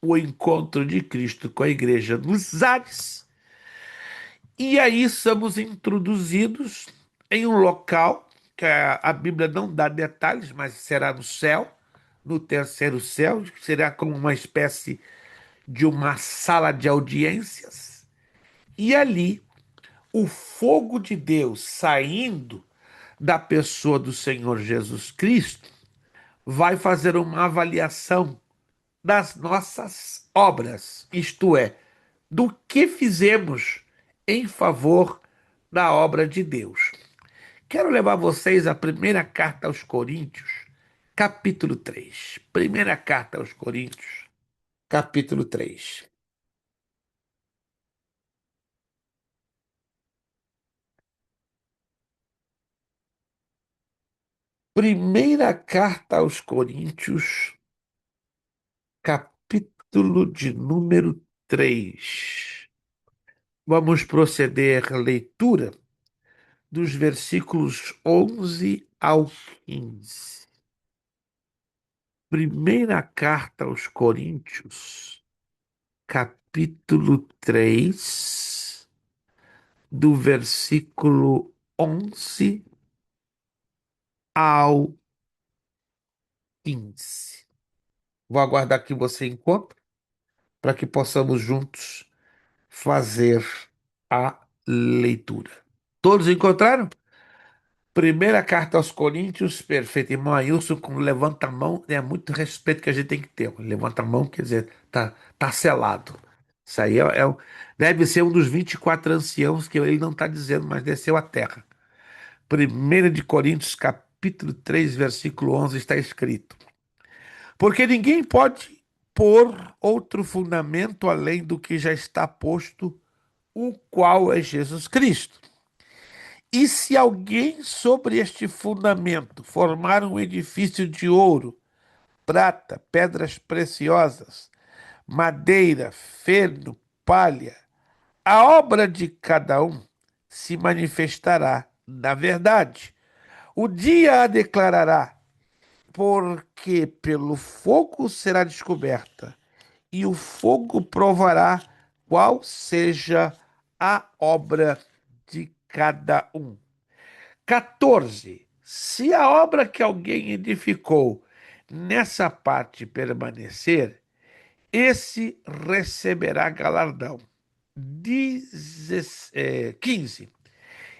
o encontro de Cristo com a igreja nos ares, e aí somos introduzidos em um local que a Bíblia não dá detalhes, mas será no céu, no terceiro céu, que será como uma espécie de uma sala de audiências, e ali o fogo de Deus saindo da pessoa do Senhor Jesus Cristo vai fazer uma avaliação das nossas obras, isto é, do que fizemos em favor da obra de Deus. Quero levar vocês à primeira carta aos Coríntios, capítulo 3. Primeira carta aos Coríntios, capítulo 3. Primeira carta aos Coríntios, capítulo de número 3. Vamos proceder à leitura dos versículos 11 ao 15. Primeira carta aos Coríntios, capítulo 3, do versículo 11 ao 15. Vou aguardar que você encontre para que possamos juntos fazer a leitura. Todos encontraram? Primeira carta aos Coríntios, perfeito. Irmão Ailson, com levanta a mão, é muito respeito que a gente tem que ter. Levanta a mão, quer dizer, tá selado. Isso aí deve ser um dos 24 anciãos que ele não está dizendo, mas desceu à terra. 1 de Coríntios, capítulo 3, versículo 11, está escrito: Porque ninguém pode pôr outro fundamento além do que já está posto, o qual é Jesus Cristo. E se alguém sobre este fundamento formar um edifício de ouro, prata, pedras preciosas, madeira, feno, palha, a obra de cada um se manifestará na verdade. O dia a declarará, porque pelo fogo será descoberta, e o fogo provará qual seja a obra de cada um. 14. Se a obra que alguém edificou nessa parte permanecer, esse receberá galardão. 15.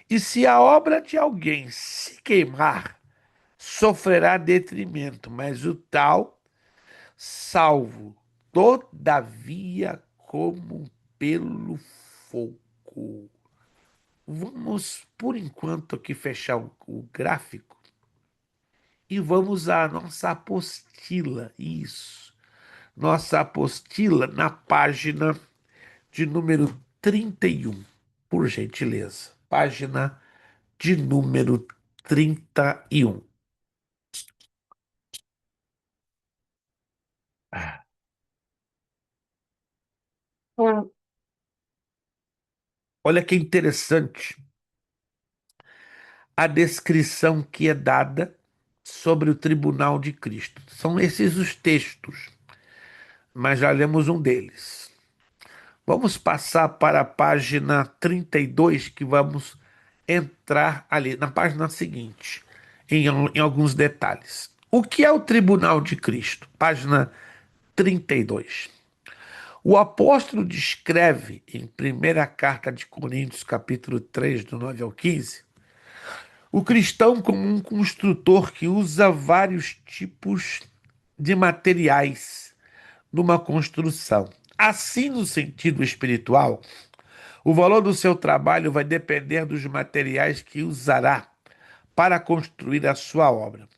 E se a obra de alguém se queimar, sofrerá detrimento, mas o tal, salvo, todavia, como pelo fogo. Vamos, por enquanto, aqui fechar o gráfico e vamos à nossa apostila. Isso. Nossa apostila na página de número 31, por gentileza. Página de número 31. Ah. Olha que interessante a descrição que é dada sobre o tribunal de Cristo. São esses os textos, mas já lemos um deles. Vamos passar para a página 32, que vamos entrar ali, na página seguinte, em alguns detalhes. O que é o tribunal de Cristo? Página 32. O apóstolo descreve em primeira carta de Coríntios, capítulo 3, do 9 ao 15, o cristão como um construtor que usa vários tipos de materiais numa construção. Assim, no sentido espiritual, o valor do seu trabalho vai depender dos materiais que usará para construir a sua obra.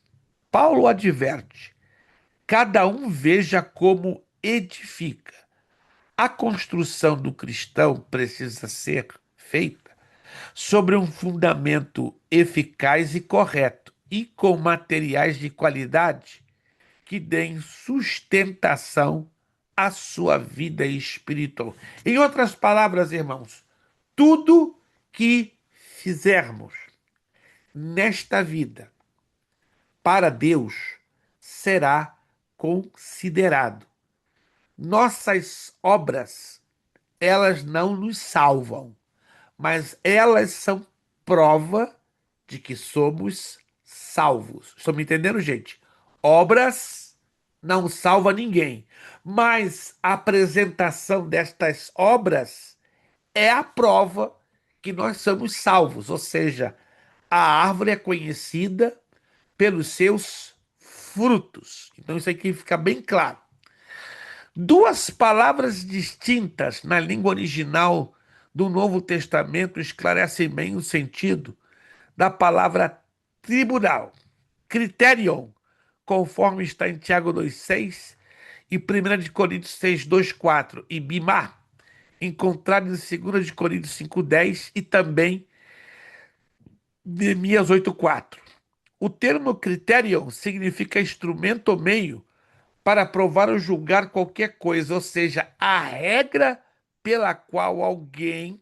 Paulo adverte: cada um veja como edifica. A construção do cristão precisa ser feita sobre um fundamento eficaz e correto e com materiais de qualidade que deem sustentação à sua vida espiritual. Em outras palavras, irmãos, tudo que fizermos nesta vida para Deus será considerado. Nossas obras, elas não nos salvam, mas elas são prova de que somos salvos. Estão me entendendo, gente? Obras não salva ninguém, mas a apresentação destas obras é a prova que nós somos salvos, ou seja, a árvore é conhecida pelos seus frutos. Então isso aqui fica bem claro. Duas palavras distintas na língua original do Novo Testamento esclarecem bem o sentido da palavra tribunal. Criterion, conforme está em Tiago 2,6 e 1 de Coríntios 6,2,4, e bimá, encontrado em 2 de Coríntios 5,10 e também Neemias 8,4. O termo criterion significa instrumento ou meio para provar ou julgar qualquer coisa, ou seja, a regra pela qual alguém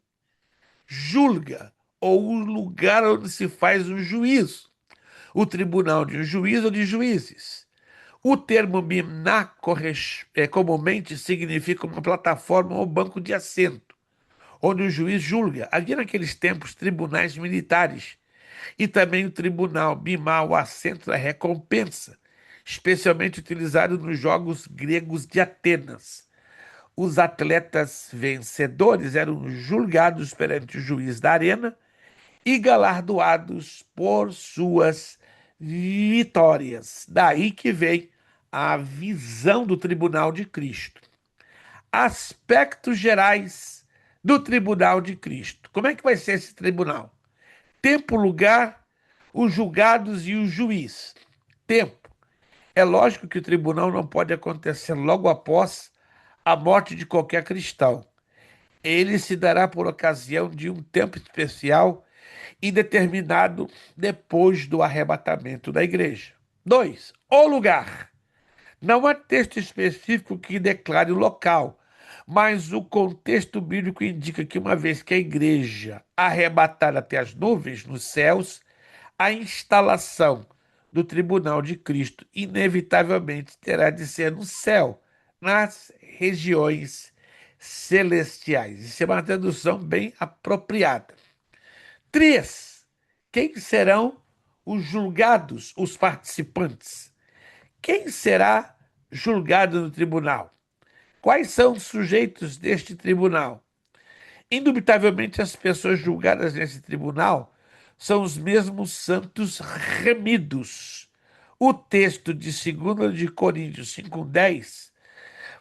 julga, ou o lugar onde se faz um juízo, o tribunal de um juiz ou de juízes. O termo bimná comumente significa uma plataforma ou banco de assento, onde o juiz julga. Havia naqueles tempos tribunais militares e também o tribunal bimá, o assento da recompensa, especialmente utilizado nos Jogos Gregos de Atenas. Os atletas vencedores eram julgados perante o juiz da arena e galardoados por suas vitórias. Daí que vem a visão do tribunal de Cristo. Aspectos gerais do tribunal de Cristo. Como é que vai ser esse tribunal? Tempo, lugar, os julgados e o juiz. Tempo. É lógico que o tribunal não pode acontecer logo após a morte de qualquer cristão. Ele se dará por ocasião de um tempo especial e determinado depois do arrebatamento da igreja. 2. O lugar. Não há texto específico que declare o local, mas o contexto bíblico indica que uma vez que a igreja arrebatar até as nuvens nos céus, a instalação do tribunal de Cristo inevitavelmente terá de ser no céu, nas regiões celestiais. Isso é uma tradução bem apropriada. 3. Quem serão os julgados, os participantes? Quem será julgado no tribunal? Quais são os sujeitos deste tribunal? Indubitavelmente, as pessoas julgadas nesse tribunal são os mesmos santos remidos. O texto de 2 de Coríntios 5,10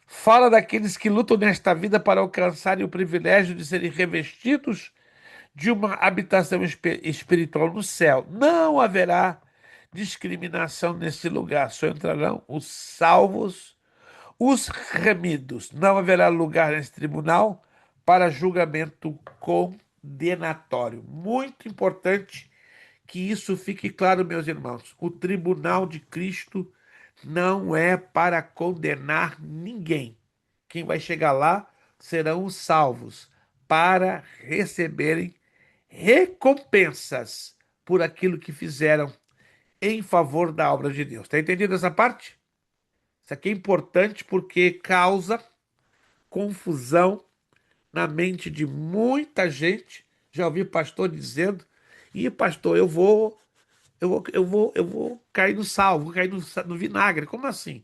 fala daqueles que lutam nesta vida para alcançarem o privilégio de serem revestidos de uma habitação espiritual no céu. Não haverá discriminação nesse lugar, só entrarão os salvos, os remidos. Não haverá lugar nesse tribunal para julgamento condenatório. Muito importante que isso fique claro, meus irmãos. O tribunal de Cristo não é para condenar ninguém. Quem vai chegar lá serão os salvos, para receberem recompensas por aquilo que fizeram em favor da obra de Deus. Está entendido essa parte? Isso aqui é importante porque causa confusão na mente de muita gente. Já ouvi pastor dizendo: "E pastor, eu vou cair no sal, vou cair no vinagre." Como assim?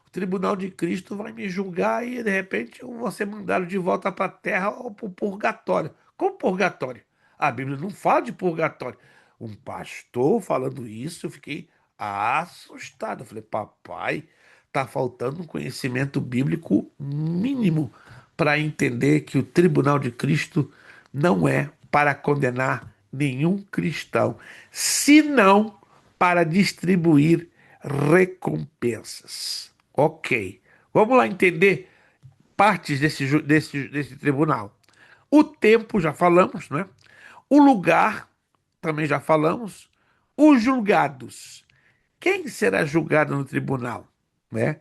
O tribunal de Cristo vai me julgar e de repente eu vou ser mandado de volta para a terra ou para o purgatório. Como purgatório? A Bíblia não fala de purgatório. Um pastor falando isso, eu fiquei assustado. Eu falei: papai, está faltando um conhecimento bíblico mínimo para entender que o tribunal de Cristo não é para condenar nenhum cristão, senão para distribuir recompensas. Ok. Vamos lá entender partes desse tribunal. O tempo, já falamos, né? O lugar, também já falamos. Os julgados. Quem será julgado no tribunal? Né?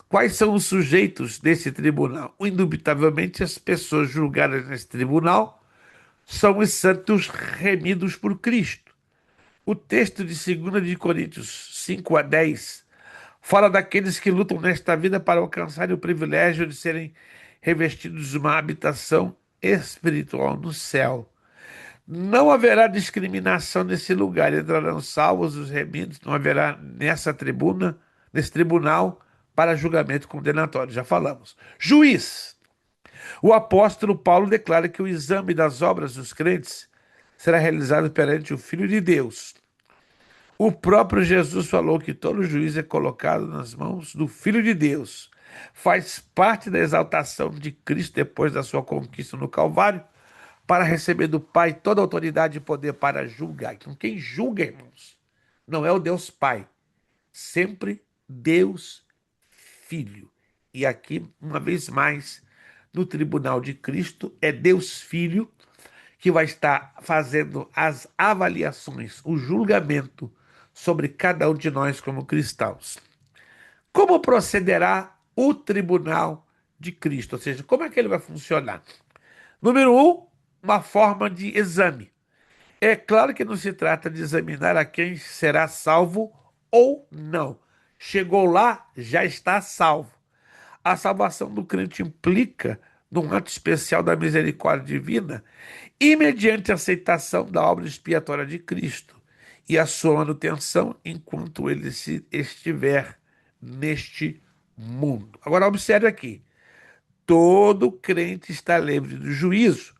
Quais são os sujeitos desse tribunal? Indubitavelmente, as pessoas julgadas nesse tribunal são os santos remidos por Cristo. O texto de 2 de Coríntios 5 a 10 fala daqueles que lutam nesta vida para alcançarem o privilégio de serem revestidos de uma habitação espiritual no céu. Não haverá discriminação nesse lugar, entrarão salvos os remidos, não haverá nesse tribunal, para julgamento condenatório, já falamos. Juiz. O apóstolo Paulo declara que o exame das obras dos crentes será realizado perante o Filho de Deus. O próprio Jesus falou que todo juízo é colocado nas mãos do Filho de Deus. Faz parte da exaltação de Cristo depois da sua conquista no Calvário, para receber do Pai toda a autoridade e poder para julgar. Então, quem julga, irmãos, não é o Deus Pai, sempre Deus Filho. E aqui, uma vez mais, no tribunal de Cristo, é Deus Filho que vai estar fazendo as avaliações, o julgamento sobre cada um de nós como cristãos. Como procederá o tribunal de Cristo? Ou seja, como é que ele vai funcionar? Número 1, uma forma de exame. É claro que não se trata de examinar a quem será salvo ou não. Chegou lá, já está salvo. A salvação do crente implica, num ato especial da misericórdia divina, e mediante a aceitação da obra expiatória de Cristo e a sua manutenção enquanto ele estiver neste mundo. Agora observe aqui, todo crente está livre do juízo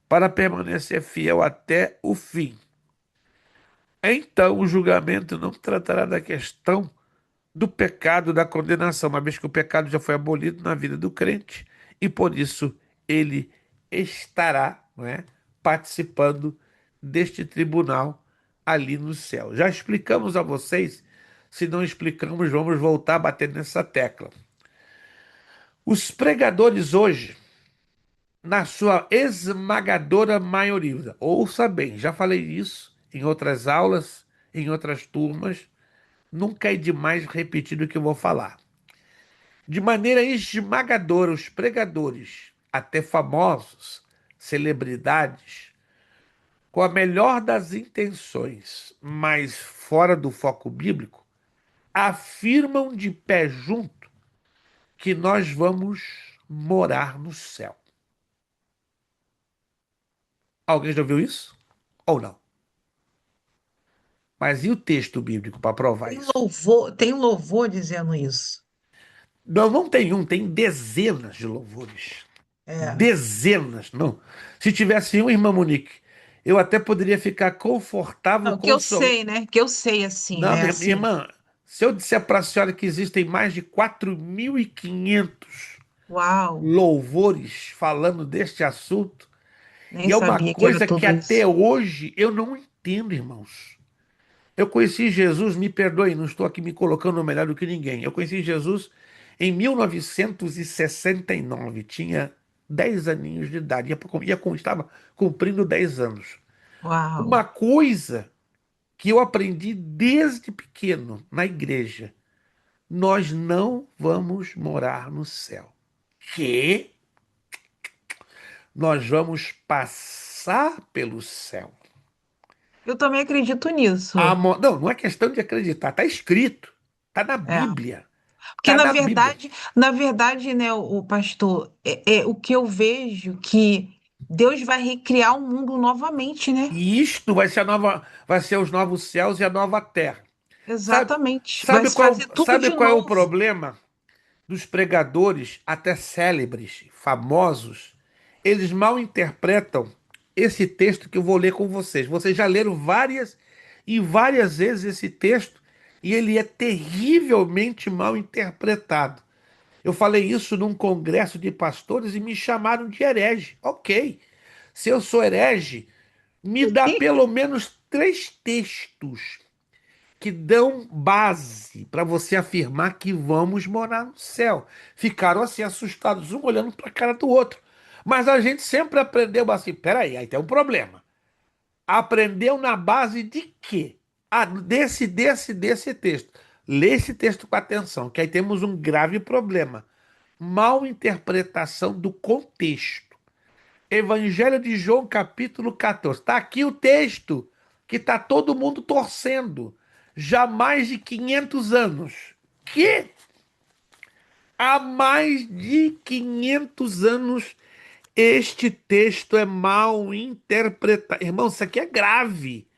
para permanecer fiel até o fim. Então o julgamento não tratará da questão do pecado, da condenação, uma vez que o pecado já foi abolido na vida do crente e por isso ele estará, não é, participando deste tribunal ali no céu. Já explicamos a vocês, se não explicamos, vamos voltar a bater nessa tecla. Os pregadores hoje, na sua esmagadora maioria, ouça bem, já falei isso em outras aulas, em outras turmas, nunca é demais repetir o que eu vou falar. De maneira esmagadora, os pregadores, até famosos, celebridades, com a melhor das intenções, mas fora do foco bíblico, afirmam de pé junto que nós vamos morar no céu. Alguém já ouviu isso? Ou não? Mas e o texto bíblico para provar isso? Tem louvor dizendo isso. Não, não tem um, tem dezenas de louvores. É. Dezenas, não. Se tivesse um, irmã Monique, eu até poderia ficar confortável Não, que com o eu som. sei, né? Que eu sei assim, Não, né? minha Assim, irmã, se eu disser para a senhora que existem mais de 4.500 uau, louvores falando deste assunto, nem e é uma sabia que era coisa que tudo até isso. hoje eu não entendo, irmãos. Eu conheci Jesus, me perdoe, não estou aqui me colocando melhor do que ninguém. Eu conheci Jesus em 1969, tinha 10 aninhos de idade, estava cumprindo 10 anos. Uau. Uma coisa que eu aprendi desde pequeno na igreja: nós não vamos morar no céu. Que nós vamos passar pelo céu. Eu também acredito nisso. Não, não é questão de acreditar, está escrito, está na É. Bíblia, Porque está na Bíblia. na verdade, né, o pastor, é o que eu vejo que Deus vai recriar o mundo novamente, né? E isto vai ser os novos céus e a nova terra. Sabe, Exatamente. Vai se fazer tudo sabe de qual é o novo. problema dos pregadores, até célebres, famosos? Eles mal interpretam esse texto que eu vou ler com vocês. Vocês já leram várias e várias vezes esse texto e ele é terrivelmente mal interpretado. Eu falei isso num congresso de pastores e me chamaram de herege. Ok. Se eu sou herege, me dá pelo menos 3 textos que dão base para você afirmar que vamos morar no céu. Ficaram assim assustados, um olhando para a cara do outro. Mas a gente sempre aprendeu assim, peraí, aí tem um problema. Aprendeu na base de quê? Ah, desse texto. Lê esse texto com atenção, que aí temos um grave problema. Mal interpretação do contexto. Evangelho de João, capítulo 14. Está aqui o texto que está todo mundo torcendo. Já há mais de 500 anos. Que há mais de 500 anos este texto é mal interpretado. Irmão, isso aqui é grave.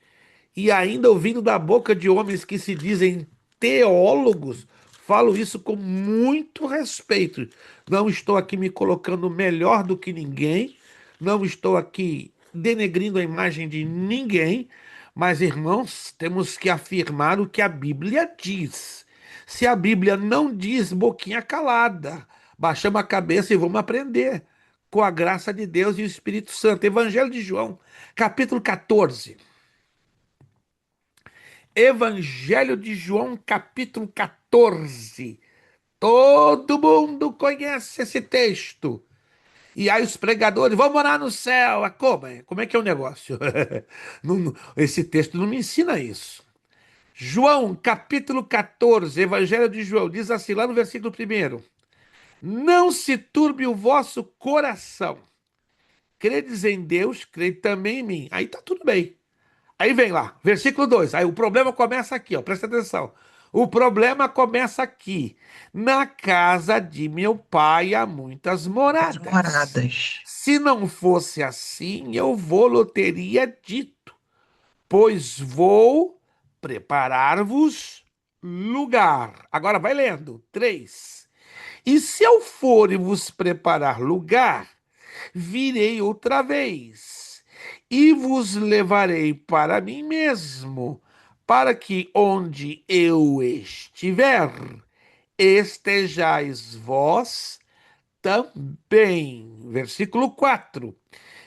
E ainda ouvindo da boca de homens que se dizem teólogos, falo isso com muito respeito. Não estou aqui me colocando melhor do que ninguém, não estou aqui denegrindo a imagem de ninguém, mas, irmãos, temos que afirmar o que a Bíblia diz. Se a Bíblia não diz, boquinha calada, baixamos a cabeça e vamos aprender com a graça de Deus e o Espírito Santo. Evangelho de João, capítulo 14. Evangelho de João, capítulo 14. Todo mundo conhece esse texto. E aí os pregadores, vão morar no céu. Como? Como é que é o negócio? Esse texto não me ensina isso. João, capítulo 14, Evangelho de João, diz assim, lá no versículo 1. Não se turbe o vosso coração. Credes em Deus, crede também em mim. Aí tá tudo bem. Aí vem lá, versículo 2. Aí o problema começa aqui, ó, presta atenção. O problema começa aqui. Na casa de meu pai há muitas As moradas. moradas. Se não fosse assim, eu vou-lhe teria dito, pois vou preparar-vos lugar. Agora vai lendo. 3. E se eu for e vos preparar lugar, virei outra vez e vos levarei para mim mesmo, para que onde eu estiver, estejais vós também. Versículo 4.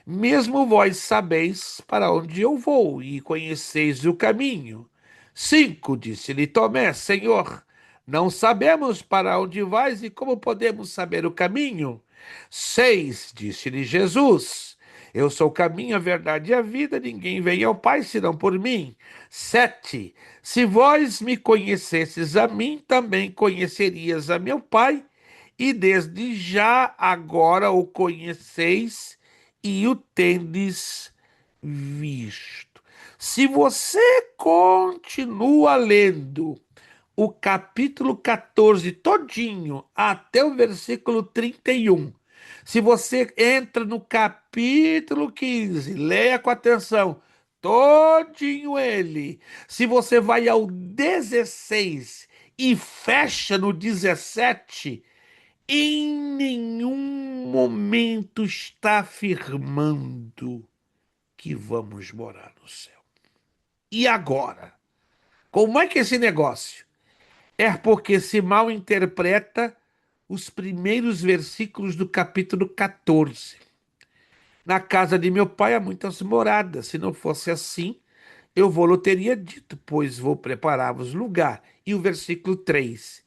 Mesmo vós sabeis para onde eu vou e conheceis o caminho. 5. Disse-lhe Tomé, Senhor, não sabemos para onde vais e como podemos saber o caminho? 6. Disse-lhe Jesus, eu sou o caminho, a verdade e a vida, ninguém vem ao Pai senão por mim. 7. Se vós me conhecesses a mim, também conhecerias a meu Pai, e desde já agora o conheceis e o tendes visto. Se você continua lendo o capítulo 14 todinho até o versículo 31, se você entra no capítulo 15, leia com atenção, todinho ele. Se você vai ao 16 e fecha no 17, em nenhum momento está afirmando que vamos morar no céu. E agora? Como é que é esse negócio? É porque se mal interpreta os primeiros versículos do capítulo 14. Na casa de meu pai há muitas moradas. Se não fosse assim, eu vou-lhe teria dito, pois vou preparar-vos lugar. E o versículo 3.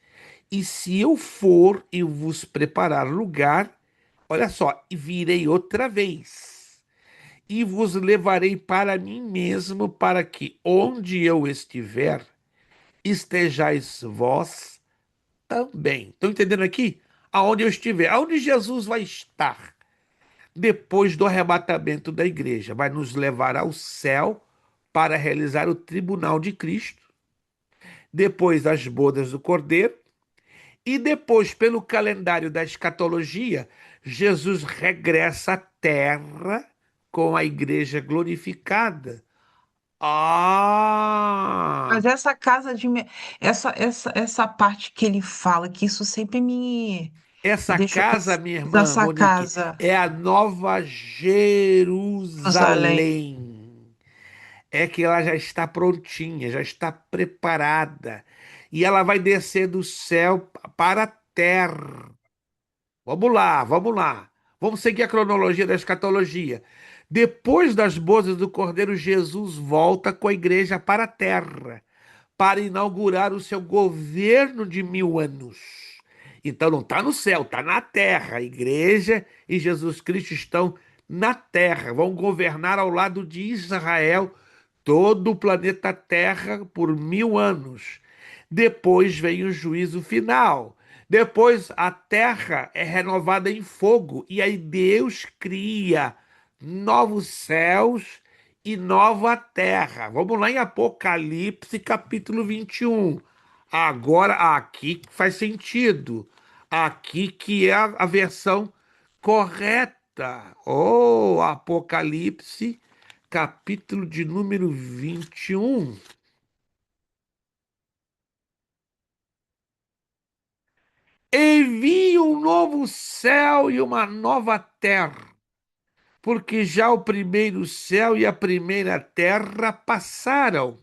E se eu for e vos preparar lugar, olha só, e virei outra vez, e vos levarei para mim mesmo, para que onde eu estiver, estejais vós também. Estão entendendo aqui? Aonde eu estiver, aonde Jesus vai estar depois do arrebatamento da igreja, vai nos levar ao céu para realizar o tribunal de Cristo, depois as bodas do Cordeiro, e depois, pelo calendário da escatologia, Jesus regressa à terra com a igreja glorificada. Ah! Mas essa casa de. Essa parte que ele fala, que isso sempre me Essa deixou casa, pensando. minha irmã Dessa Monique, casa, é a Nova Jerusalém. Jerusalém. É que ela já está prontinha, já está preparada. E ela vai descer do céu para a terra. Vamos lá, vamos lá. Vamos seguir a cronologia da escatologia. Depois das bodas do Cordeiro, Jesus volta com a igreja para a terra, para inaugurar o seu governo de 1000 anos. Então não está no céu, está na terra. A igreja e Jesus Cristo estão na terra, vão governar ao lado de Israel todo o planeta Terra por 1000 anos. Depois vem o juízo final. Depois a terra é renovada em fogo e aí Deus cria novos céus e nova terra. Vamos lá em Apocalipse, capítulo 21. Agora, aqui faz sentido. Aqui que é a versão correta. Oh, Apocalipse, capítulo de número 21. Envie um novo céu e uma nova terra, porque já o primeiro céu e a primeira terra passaram,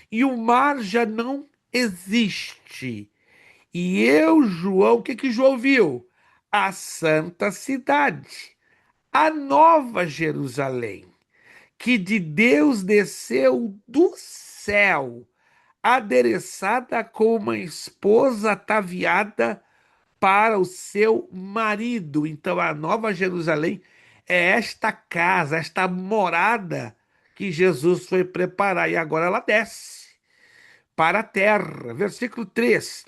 e o mar já não existe. E eu, João, o que que João viu? A santa cidade, a nova Jerusalém, que de Deus desceu do céu, adereçada como uma esposa ataviada para o seu marido. Então, a Nova Jerusalém é esta casa, esta morada que Jesus foi preparar e agora ela desce para a terra. Versículo 3.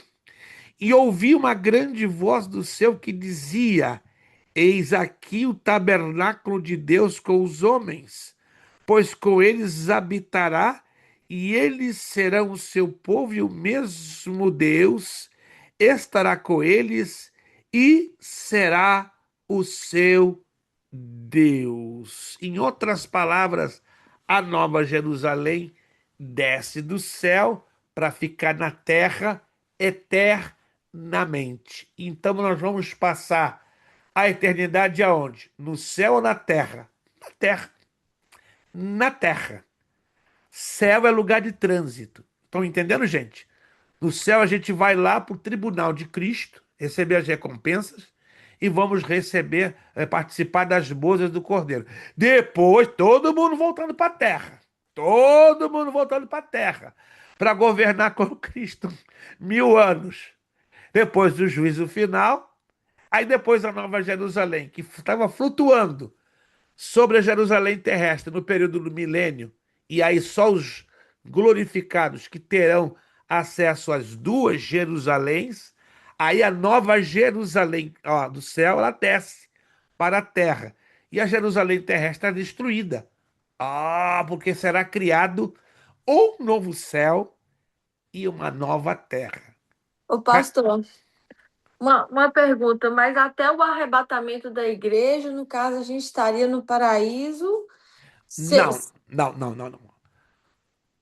E ouvi uma grande voz do céu que dizia: Eis aqui o tabernáculo de Deus com os homens, pois com eles habitará, e eles serão o seu povo, e o mesmo Deus estará com eles e será o seu Deus. Em outras palavras, a Nova Jerusalém desce do céu para ficar na terra eternamente. Então nós vamos passar a eternidade aonde? No céu ou na terra? Na terra. Na terra. Céu é lugar de trânsito. Estão entendendo, gente? No céu a gente vai lá para o tribunal de Cristo, receber as recompensas e vamos receber, participar das bodas do Cordeiro. Depois, todo mundo voltando para a terra. Todo mundo voltando para a terra. Para governar com Cristo 1000 anos. Depois do juízo final, aí depois a Nova Jerusalém, que estava flutuando sobre a Jerusalém terrestre no período do milênio, e aí só os glorificados que terão acesso às duas Jerusaléns, aí a Nova Jerusalém, ó, do céu, ela desce para a terra. E a Jerusalém terrestre é destruída. Ah, porque será criado um novo céu e uma nova terra. Ô, pastor, uma pergunta, mas até o arrebatamento da igreja, no caso, a gente estaria no paraíso? Não, não, não, não, não.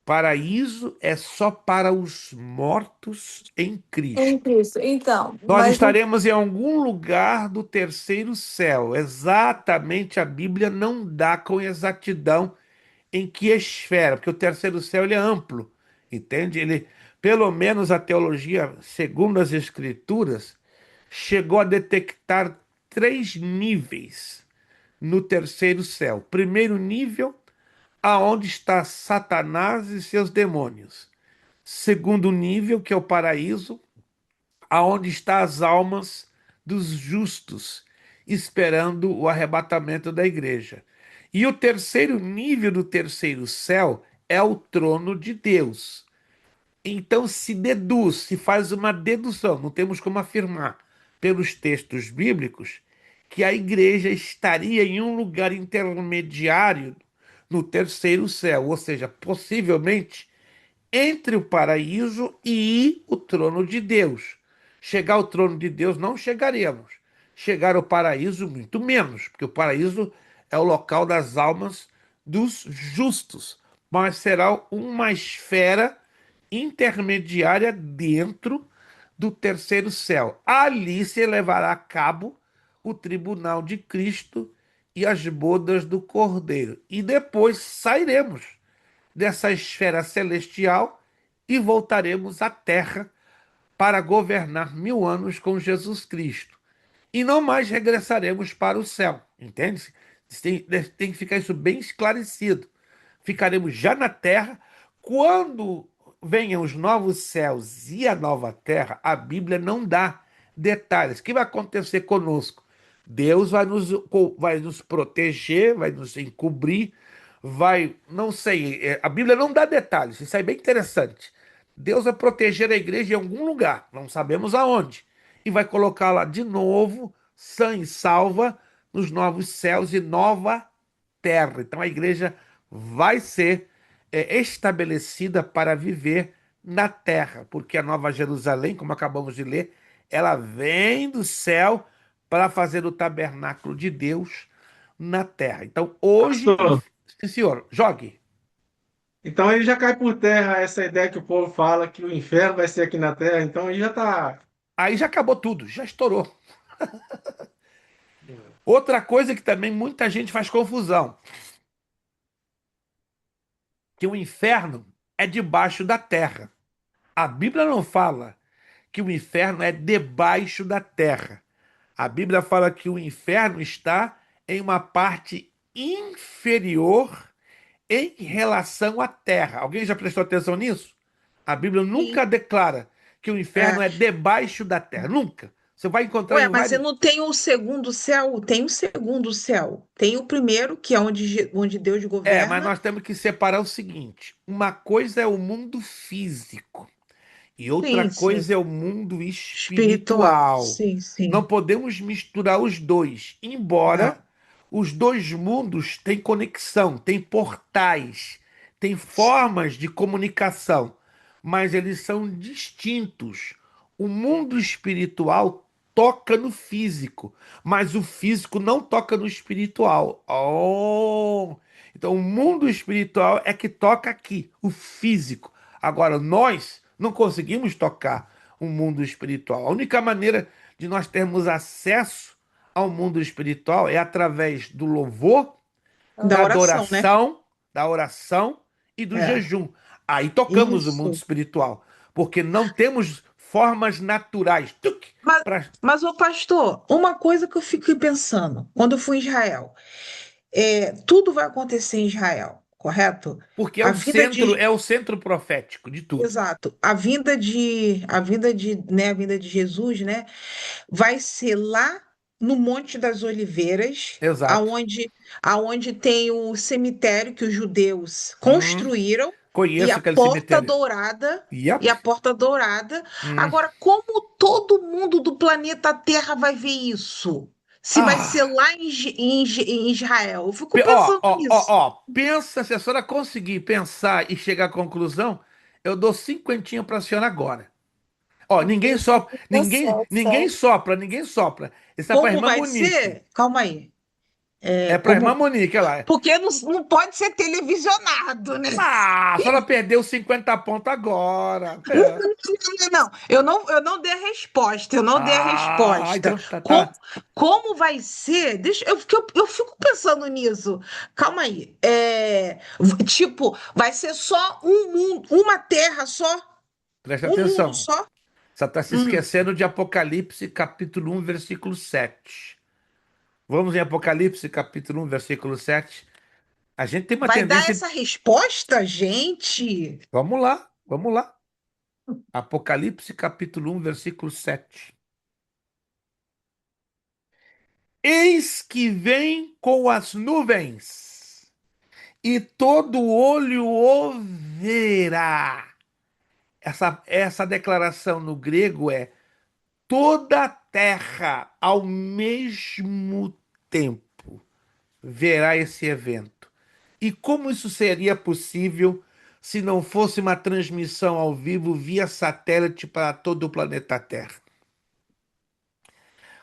Paraíso é só para os mortos em Em Cristo. Cristo. Então, Nós mas estaremos em algum lugar do terceiro céu. Exatamente, a Bíblia não dá com exatidão em que esfera, porque o terceiro céu ele é amplo, entende? Ele, pelo menos a teologia, segundo as Escrituras, chegou a detectar 3 níveis no terceiro céu. Primeiro nível, aonde está Satanás e seus demônios. Segundo nível, que é o paraíso, aonde está as almas dos justos, esperando o arrebatamento da igreja. E o terceiro nível do terceiro céu é o trono de Deus. Então se deduz, se faz uma dedução, não temos como afirmar pelos textos bíblicos que a igreja estaria em um lugar intermediário no terceiro céu, ou seja, possivelmente entre o paraíso e o trono de Deus. Chegar ao trono de Deus não chegaremos. Chegar ao paraíso, muito menos, porque o paraíso é o local das almas dos justos, mas será uma esfera intermediária dentro do terceiro céu. Ali se levará a cabo o tribunal de Cristo e as bodas do Cordeiro. E depois sairemos dessa esfera celestial e voltaremos à terra para governar 1000 anos com Jesus Cristo. E não mais regressaremos para o céu, entende? Tem que ficar isso bem esclarecido. Ficaremos já na terra. Quando venham os novos céus e a nova terra, a Bíblia não dá detalhes. O que vai acontecer conosco? Deus vai nos proteger, vai nos encobrir, não sei, a Bíblia não dá detalhes, isso é bem interessante. Deus vai proteger a igreja em algum lugar, não sabemos aonde, e vai colocá-la de novo, sã e salva, nos novos céus e nova terra. Então a igreja vai ser estabelecida para viver na terra, porque a Nova Jerusalém, como acabamos de ler, ela vem do céu para fazer o tabernáculo de Deus na terra. Então hoje, Pastor, sim, senhor, jogue. então ele já cai por terra essa ideia que o povo fala que o inferno vai ser aqui na Terra, então ele já está. Aí já acabou tudo, já estourou. Outra coisa que também muita gente faz confusão, que o inferno é debaixo da terra. A Bíblia não fala que o inferno é debaixo da terra. A Bíblia fala que o inferno está em uma parte inferior em relação à terra. Alguém já prestou atenção nisso? A Bíblia Sim. nunca declara que o inferno É. é debaixo da terra. Nunca. Você vai encontrar Ué, em mas você vários. não tem o segundo céu? Tem o segundo céu. Tem o primeiro, que é onde Deus Mas governa. nós temos que separar o seguinte: uma coisa é o mundo físico. E outra Sim, sim. coisa é o mundo Espiritual. espiritual. Sim, Não sim. podemos misturar os dois, Não. embora os dois mundos têm conexão, têm portais, têm formas de comunicação, mas eles são distintos. O mundo espiritual toca no físico, mas o físico não toca no espiritual. Oh! Então, o mundo espiritual é que toca aqui, o físico. Agora, nós não conseguimos tocar o mundo espiritual. A única maneira de nós termos acesso ao mundo espiritual é através do louvor, Da da oração, né? adoração, da oração e do É. jejum. Aí tocamos o mundo Isso. espiritual, porque não temos formas naturais Mas, para. ô pastor, uma coisa que eu fiquei pensando, quando eu fui em Israel, tudo vai acontecer em Israel, correto? Porque A vinda de, é o centro profético de tudo. exato, a vinda de Jesus, né, vai ser lá no Monte das Oliveiras, Exato. aonde tem o cemitério que os judeus Hum, construíram e conheço a aquele Porta cemitério. Dourada. E Yep. a Porta Dourada. Hum. Agora, como todo mundo do planeta Terra vai ver isso? Se vai ser Ah. lá em Israel? Eu fico Ó, pensando ó, ó, nisso. ó. Pensa, se a senhora conseguir pensar e chegar à conclusão, eu dou cinquentinha para a senhora agora. Ó, ninguém Isso sopra, aí tá certo, certo. ninguém sopra. Isso é para Como irmã vai Monique. ser? Calma aí. É para irmã Monique, olha lá. Porque não pode ser televisionado, né? Ah, a senhora perdeu 50 pontos agora. É. Não, eu não dei a resposta, eu não dei a Ah, resposta. então tá, Como, tá. como vai ser? Eu fico pensando nisso. Calma aí. Tipo, vai ser só um mundo, uma terra só? Preste Um mundo atenção. só? Você está se Hum. esquecendo de Apocalipse, capítulo 1, versículo 7. Vamos em Apocalipse, capítulo 1, versículo 7. A gente tem uma Vai dar tendência. essa resposta, gente? Vamos lá, vamos lá. Apocalipse capítulo 1, versículo 7. Eis que vem com as nuvens, e todo olho o verá. Essa declaração no grego é toda a terra ao mesmo tempo verá esse evento. E como isso seria possível se não fosse uma transmissão ao vivo via satélite para todo o planeta Terra?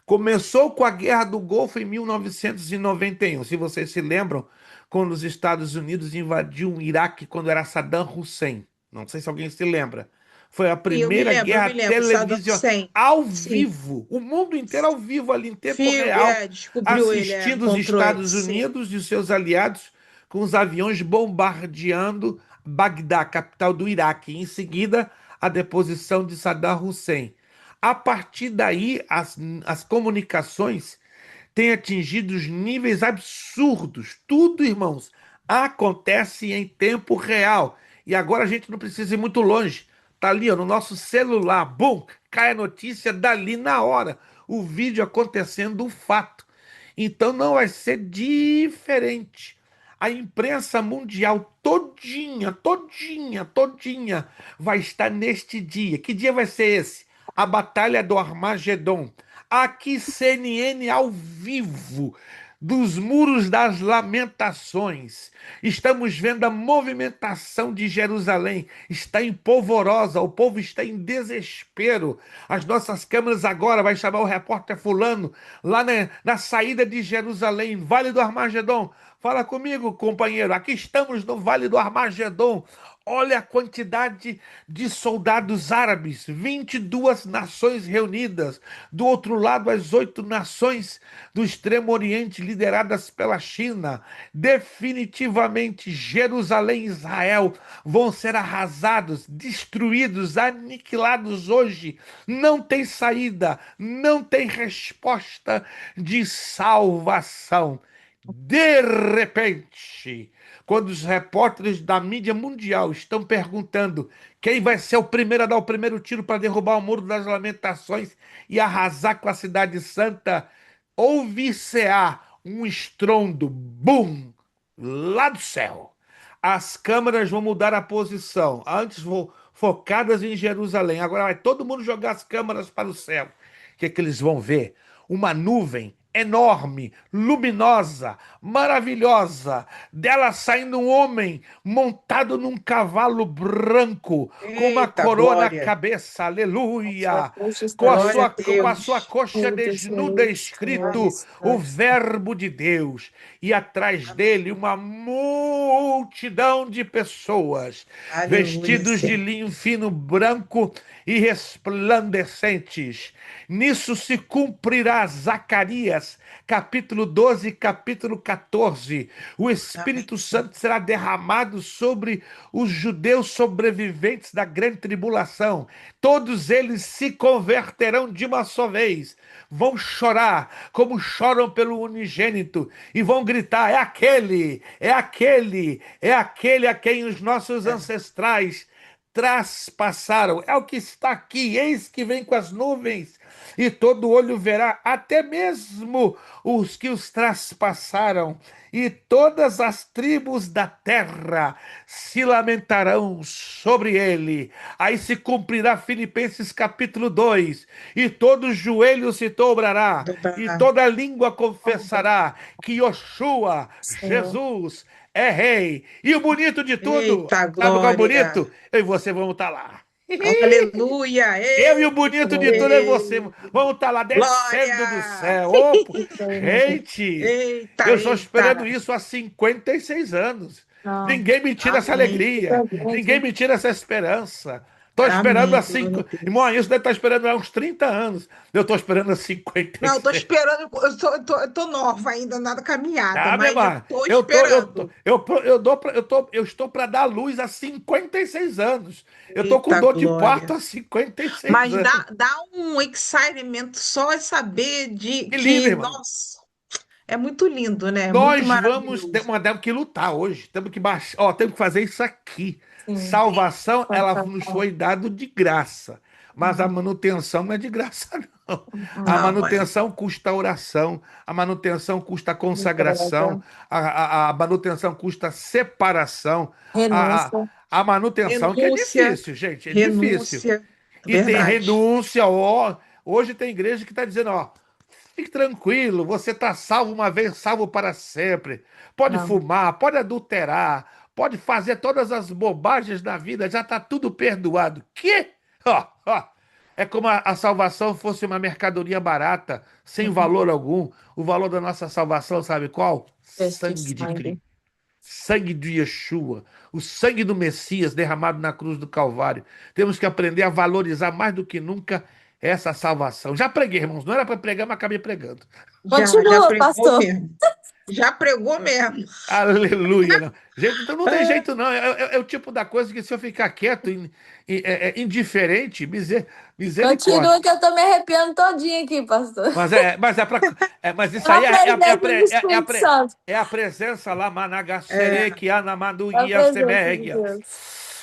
Começou com a Guerra do Golfo em 1991. Se vocês se lembram, quando os Estados Unidos invadiam o Iraque quando era Saddam Hussein. Não sei se alguém se lembra. Foi a primeira Eu guerra me lembro, Saddam televisionada Hussein. ao Sim. vivo, o mundo inteiro ao vivo, ali em tempo real, Descobriu ele, assistindo os encontrou ele, Estados sim. Unidos e os seus aliados com os aviões bombardeando Bagdá, capital do Iraque. Em seguida, a deposição de Saddam Hussein. A partir daí, as comunicações têm atingido os níveis absurdos. Tudo, irmãos, acontece em tempo real. E agora a gente não precisa ir muito longe. Tá ali, ó, no nosso celular. Bum! Cai a notícia dali na hora. O vídeo acontecendo, o fato. Então não vai ser diferente. A imprensa mundial todinha vai estar neste dia. Que dia vai ser esse? A Batalha do Armagedon. Aqui CNN ao vivo, dos Muros das Lamentações. Estamos vendo a movimentação de Jerusalém. Está em polvorosa, o povo está em desespero. As nossas câmeras agora vai chamar o repórter fulano lá na saída de Jerusalém, Vale do Armagedon. Fala comigo, companheiro. Aqui estamos no Vale do Armagedon. Olha a quantidade de soldados árabes, 22 nações reunidas. Do outro lado, as 8 nações do Extremo Oriente, lideradas pela China. Definitivamente, Jerusalém e Israel vão ser arrasados, destruídos, aniquilados hoje. Não tem saída, não tem resposta de salvação. De repente, quando os repórteres da mídia mundial estão perguntando quem vai ser o primeiro a dar o primeiro tiro para derrubar o Muro das Lamentações e arrasar com a Cidade Santa, ouve-se-á um estrondo, bum, lá do céu. As câmeras vão mudar a posição. Antes focadas em Jerusalém. Agora vai todo mundo jogar as câmeras para o céu. O que é que eles vão ver? Uma nuvem enorme, luminosa, maravilhosa, dela saindo um homem montado num cavalo branco, com uma Eita, coroa na glória. cabeça, aleluia, com Glória a a Deus. sua coxa desnuda, escrito o verbo de Deus, e atrás dele uma multidão de pessoas, Aleluia, vestidos de Senhor. linho fino branco e resplandecentes. Nisso se cumprirá Zacarias, capítulo 12, capítulo 14. O Espírito Santo será derramado sobre os judeus sobreviventes da grande tribulação. Todos eles se converterão de uma só vez. Vão chorar como choram pelo unigênito e vão gritar: é aquele, é aquele, é aquele a quem os nossos ancestrais traspassaram. É o que está aqui, eis que vem com as nuvens, e todo olho verá, até mesmo os que os traspassaram, e todas as tribos da terra se lamentarão sobre ele. Aí se cumprirá Filipenses capítulo 2, e todo joelho se dobrará, e toda língua confessará que Yoshua, Jesus, é rei. E o bonito de tudo, Eita, sabe qual é o glória. bonito? Eu e você vamos estar lá. Aleluia. Eu e o bonito de tudo é você. Vamos estar lá descendo do céu. Ô, gente, Eita, eu estou esperando eita. isso há 56 anos. Não. Ninguém me tira essa Amém. alegria. Ninguém me tira essa esperança. Estou esperando Amém. há 5. Irmão, isso deve estar esperando há uns 30 anos. Eu estou esperando há Não, eu tô 56. esperando, eu tô nova ainda, nada caminhada, Tá, meu mas eu irmão? tô Eu, esperando. eu estou para dar luz há 56 anos. Eu estou com Eita, dor de parto glória. há 56 Mas anos. dá um excitement só em saber de Que lindo, que, irmão. nossa, é muito lindo, né? Muito Nós maravilhoso. temos que lutar hoje. Temos que baixar, ó, temos que fazer isso aqui. Sim. Salvação, ela nos foi dada de graça. Mas a manutenção não é de graça, não. A Não, manutenção custa oração, a manutenção custa consagração, a manutenção custa separação, Renúncia. a manutenção que é renúncia, difícil, gente, é difícil. renúncia, E tem verdade. renúncia, ó. Hoje tem igreja que está dizendo, ó, Fique tranquilo, você está salvo uma vez, salvo para sempre. Pode Amém. fumar, pode adulterar, pode fazer todas as bobagens da vida, já está tudo perdoado. Que? Ó, ó. É como a salvação fosse uma mercadoria barata, sem valor algum. O valor da nossa salvação, sabe qual? Este Sangue de sangue. Cristo. Sangue de Yeshua, o sangue do Messias derramado na cruz do Calvário. Temos que aprender a valorizar mais do que nunca essa salvação. Já preguei, irmãos, não era para pregar, mas acabei pregando. Já Continua, pregou pastor. mesmo. Já pregou mesmo. Aleluia. Não. Gente, então não tem jeito, não. É o tipo da coisa que se eu ficar quieto, indiferente, misericórdia. Continua que eu tô me arrepiando todinha aqui, pastor. Mas isso É aí uma presença do Espírito Santo. é a presença lá, É, Managasere, que É a anamanduia presença de semeia. Deus.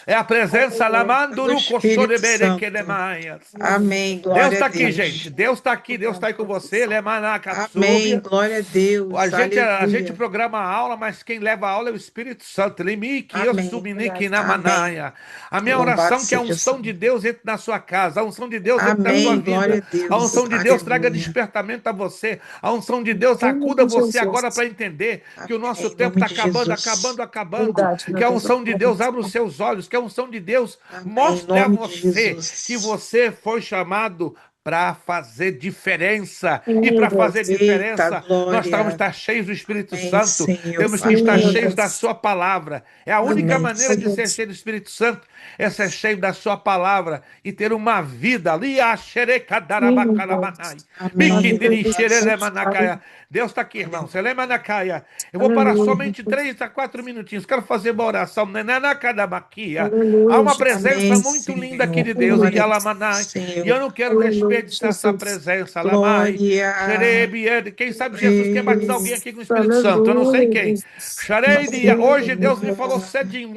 É a É a presença lá, presença. do manduru Espírito Santo. kosorebere. Amém, Deus glória a está aqui, Deus. gente. Deus está aqui, Deus está aí com você. Ele é Amém, Manakatsúbia. glória a Deus. A gente Aleluia. programa a aula, mas quem leva a aula é o Espírito Santo. Limiki, eu Amém, subiniki amém. namanaia. A minha Louvado oração é que a seja o unção de Senhor. Deus entre na sua casa, a unção de Deus entre na sua Amém, glória vida, a a Deus. unção de Deus traga Aleluia. despertamento a você, a unção de Deus Em nome acuda de você agora Jesus. para entender que o nosso Amém, em tempo nome está de acabando, Jesus. acabando, acabando, Verdade, que meu a Deus. unção de Deus abra os seus olhos, que a unção de Deus Amém, em mostre a nome de você que Jesus. você foi chamado para fazer diferença. E Meu para Deus. fazer Eita, diferença, nós temos que glória. estar cheios do Espírito Amém, Santo. Senhor. Temos que estar Meu Amém. cheios da Deus. Sua palavra. É a única Amém, maneira de Meu ser Deus. cheio do Espírito Santo, é ser cheio da Sua palavra e ter uma vida ali. Meu Deus. Amém. Louvado seja o Deus está aqui, irmão. Eu vou parar Aleluia. somente 3 a 4 minutinhos. Quero fazer uma oração. Há Aleluia, uma Jesus. presença Amém, muito linda aqui Senhor. de Deus. Glória a Deus, E eu Senhor. não quero Aleluia, desperdiçar essa Jesus. presença. Glória. Quem sabe Jesus quer batizar alguém Ei, aqui com o Espírito Santo? Eu não sei Aleluia, quem. Jesus. Hoje Deus me falou Senhor. cedinho.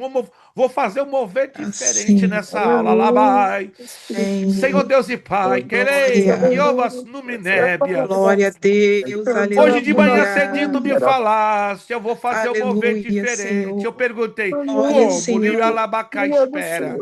Vou fazer um mover diferente Assim. nessa aula. Lá Aleluia, vai. Espírito Senhor Amém. Santo. Deus e Pai, querei, Glória. Jeovas Aleluia. numinébias. Glória a Deus. Hoje de manhã cedinho tu Aleluia. me falaste, eu vou fazer um mover Aleluia, diferente. Eu Senhor. perguntei, Glória, como? Lira Senhor. Labacá, espera.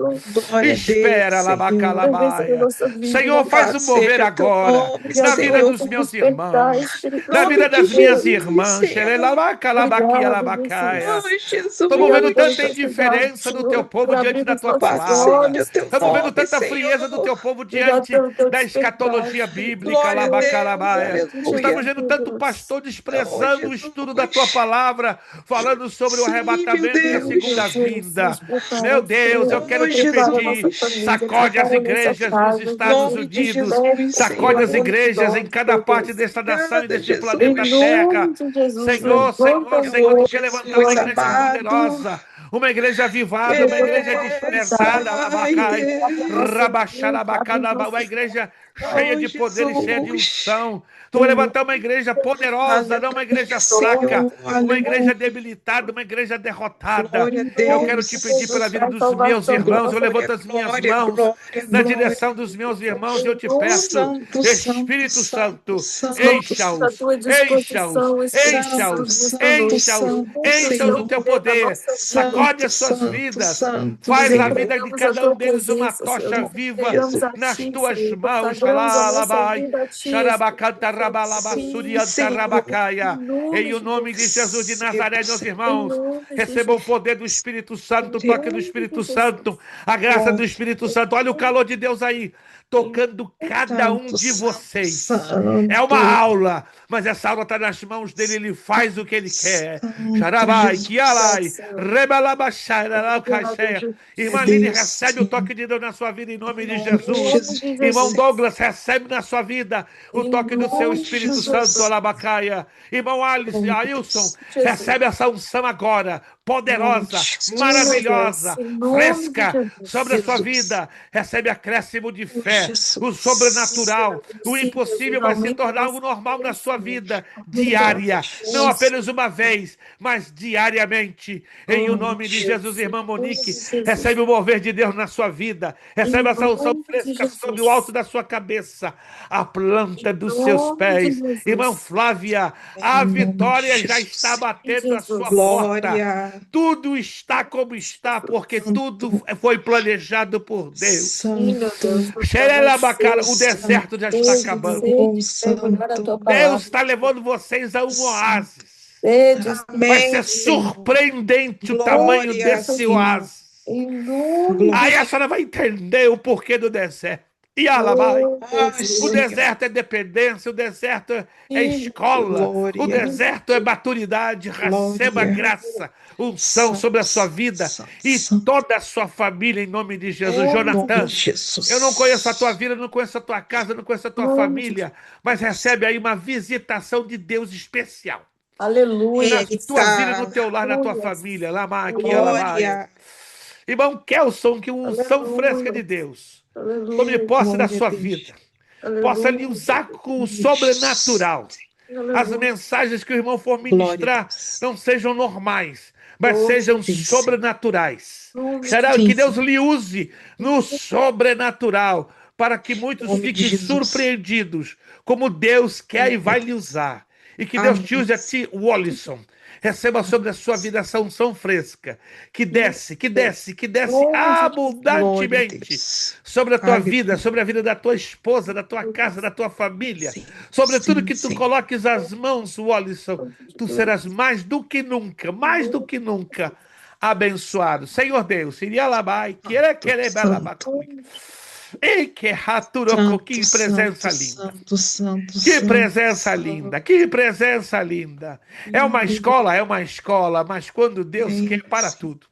Glória a Deus, Espera, Senhor. Labacalabaia. Senhor, faz Louvado um mover seja o teu agora nome, na vida Senhor. dos meus irmãos, Em na nome vida de das minhas Jesus, irmãs. Senhor. Xerelabacalabaquia, labacaia. Oh, Jesus. Estamos vendo tanta Obrigado, indiferença do teu Senhor, povo por diante abrir da os tua nossos Louvado palavra. seja o olhos. teu Estamos vendo nome, tanta frieza do Senhor. teu povo Obrigado diante pelo teu da despertar, escatologia Espírito bíblica. Glória a Santo. Deus, Labacalabaia. aleluia. Estamos vendo tanto pastor Oh, desprezando o estudo da tua Jesus. palavra, falando sobre o Sim, meu arrebatamento e a segunda Deus. vinda. Prepara, Meu Deus, eu Senhor. quero Oh, te Prepara a nossa pedir, Jesus. família, sacode as prepara a nossa igrejas nos casa, Em Estados Jesus. nome de Unidos, Jesus, Leve, sacode Senhor. as derrama os igrejas em dons, cada meu parte Deus. desta nação e Obrigada, deste Em planeta Jesus. Terra. nome de Jesus, Senhor, levanta, Senhor, Senhor, tu Oh, quer Deus, levantar uma Jesus igreja amado. poderosa, uma igreja avivada, uma igreja Yes, despertada, ai, Labacai, abre a nossa mente, abre os Rabaxarabacana, uma nossos igreja cheia oh, de poder e cheia de Jesus. unção. Tu vai levantar uma igreja poderosa, não uma Aleluia, igreja fraca, Senhor. uma igreja Aleluia. debilitada, uma igreja derrotada. Glória a Eu quero te Deus. pedir pela vida traz dos meus salvação para irmãos, eu nossa levanto Glória, as minhas glória, mãos glória, na glória. direção dos meus irmãos e eu te vida. peço, Santo, santo, Espírito santo, Santo, santo, Colocamos à encha-os, tua encha-os, disposição, Espírito santo, Santo, encha-os, nesta santo, noite. encha-os, santo, Entra-nos encha-os no do Senhor. teu poder da poder, nossa vida. sacode Santo, as suas santo, vidas, santo, faz Nos a Senhor. vida de entregamos à cada um tua deles uma presença, Senhor. tocha Nos viva entregamos a nas Jesus. ti, tuas Senhor. mãos, Consagramos a nossa xalalabai, vida a ti, Espírito Santo. Sim, Senhor. Em xarabacantarabalabasuriantarabacaia. nome Em o de nome de Jesus de Jesus. Receba, Nazaré, meus Senhor. Em irmãos, nome de recebam o Jesus. poder do Espírito Santo, o Em toque do nome de Espírito Santo, Jesus. a graça do Espírito Santo. Olha o calor de Deus aí, tocando cada um Santo, de santo, vocês. É uma santo. aula, mas essa aula está nas mãos dele, ele faz o que ele quer. Santo Xarabai, Jesus. kialai, Senhor. rebalabashai, Obrigado, lalaucaxeia. É Irmã Jesus. Aline, Deus, recebe o sim. toque de Deus na sua vida em nome Em de nome Em de Jesus. nome Jesus. de Irmão Jesus. Douglas, recebe na sua vida o Em toque do seu Nome nome de de Espírito Santo, Jesus. Jesus. Alabacaia. Irmão Alice, Nome de Ailson, Deus. Jesus. recebe essa unção agora, Nome de poderosa, Sim, Jesus. meu Deus. maravilhosa, Em nome de fresca Jesus. sobre a sua Jesus. vida. Recebe acréscimo de Oh, fé, o Jesus. sobrenatural, o Sim, Jesus. impossível vai se Aumenta a tornar nossa algo normal fé, na sua Senhor. vida Aumenta a nossa diária, não crença. apenas uma vez, mas diariamente. Em o Oh, nome de Jesus, Jesus. irmã Em nome Monique, de Jesus. recebe o mover de Deus na sua vida, Em recebe essa unção nome de fresca sobre o alto Jesus. da sua cabeça, a planta Em dos seus nome de pés. Irmã Jesus. Flávia, a Em nome de vitória já está Jesus. batendo a sua Jesus. porta. Glória. Tudo está como está, porque tudo foi planejado por Deus. Sim, meu Deus do céu. Xerelabacara, o deserto já está Sede, acabando. sede, sede agora a tua Deus palavra. está levando vocês a um oásis. Sede, Vai Amém, ser Senhor. surpreendente o Glória tamanho a desse Senhor. oásis. em nome Aí a senhora vai entender o porquê do deserto. E ela vai. O deserto é dependência, o deserto é escola, o Glória. deserto é maturidade. Receba Glória. graça, unção sobre a sua vida e toda a sua família, em nome de Jesus. Jonathan, Jesus. eu não conheço a tua vida, não conheço a tua casa, não conheço a tua família, mas recebe aí uma visitação de Deus especial. Aleluia. Na tua vida, no teu lar, na tua família. Lama aqui, ela vai. Glória. Irmão Kelson, que unção Aleluia. fresca de Deus. Tome Aleluia. posse da Glória a sua Deus. vida. Aleluia. Possa lhe usar com o sobrenatural. As mensagens que o irmão for Glória a ministrar Deus. não sejam normais, mas Glória sejam Sim, sim. sobrenaturais. Nome Será Sim, que sim. Deus lhe use no sobrenatural para que muitos Nome de fiquem Jesus. surpreendidos como Deus quer e vai lhe usar. E que Deus te Amém. use a ti, Wallison. Receba sobre a sua vida essa unção fresca, que desce Glória a abundantemente Deus. sobre a tua Aleluia. vida, sobre a vida da tua esposa, da tua casa, da tua família, Sim, sobre sim, tudo que tu sim. coloques as mãos, Wallison, tu serás mais do que nunca abençoado. Senhor Deus, iria labai, querer belabacuia. E que raturoco, que presença linda. Santo, Que presença linda, que presença linda. É uma escola, mas quando Deus quer, para tudo.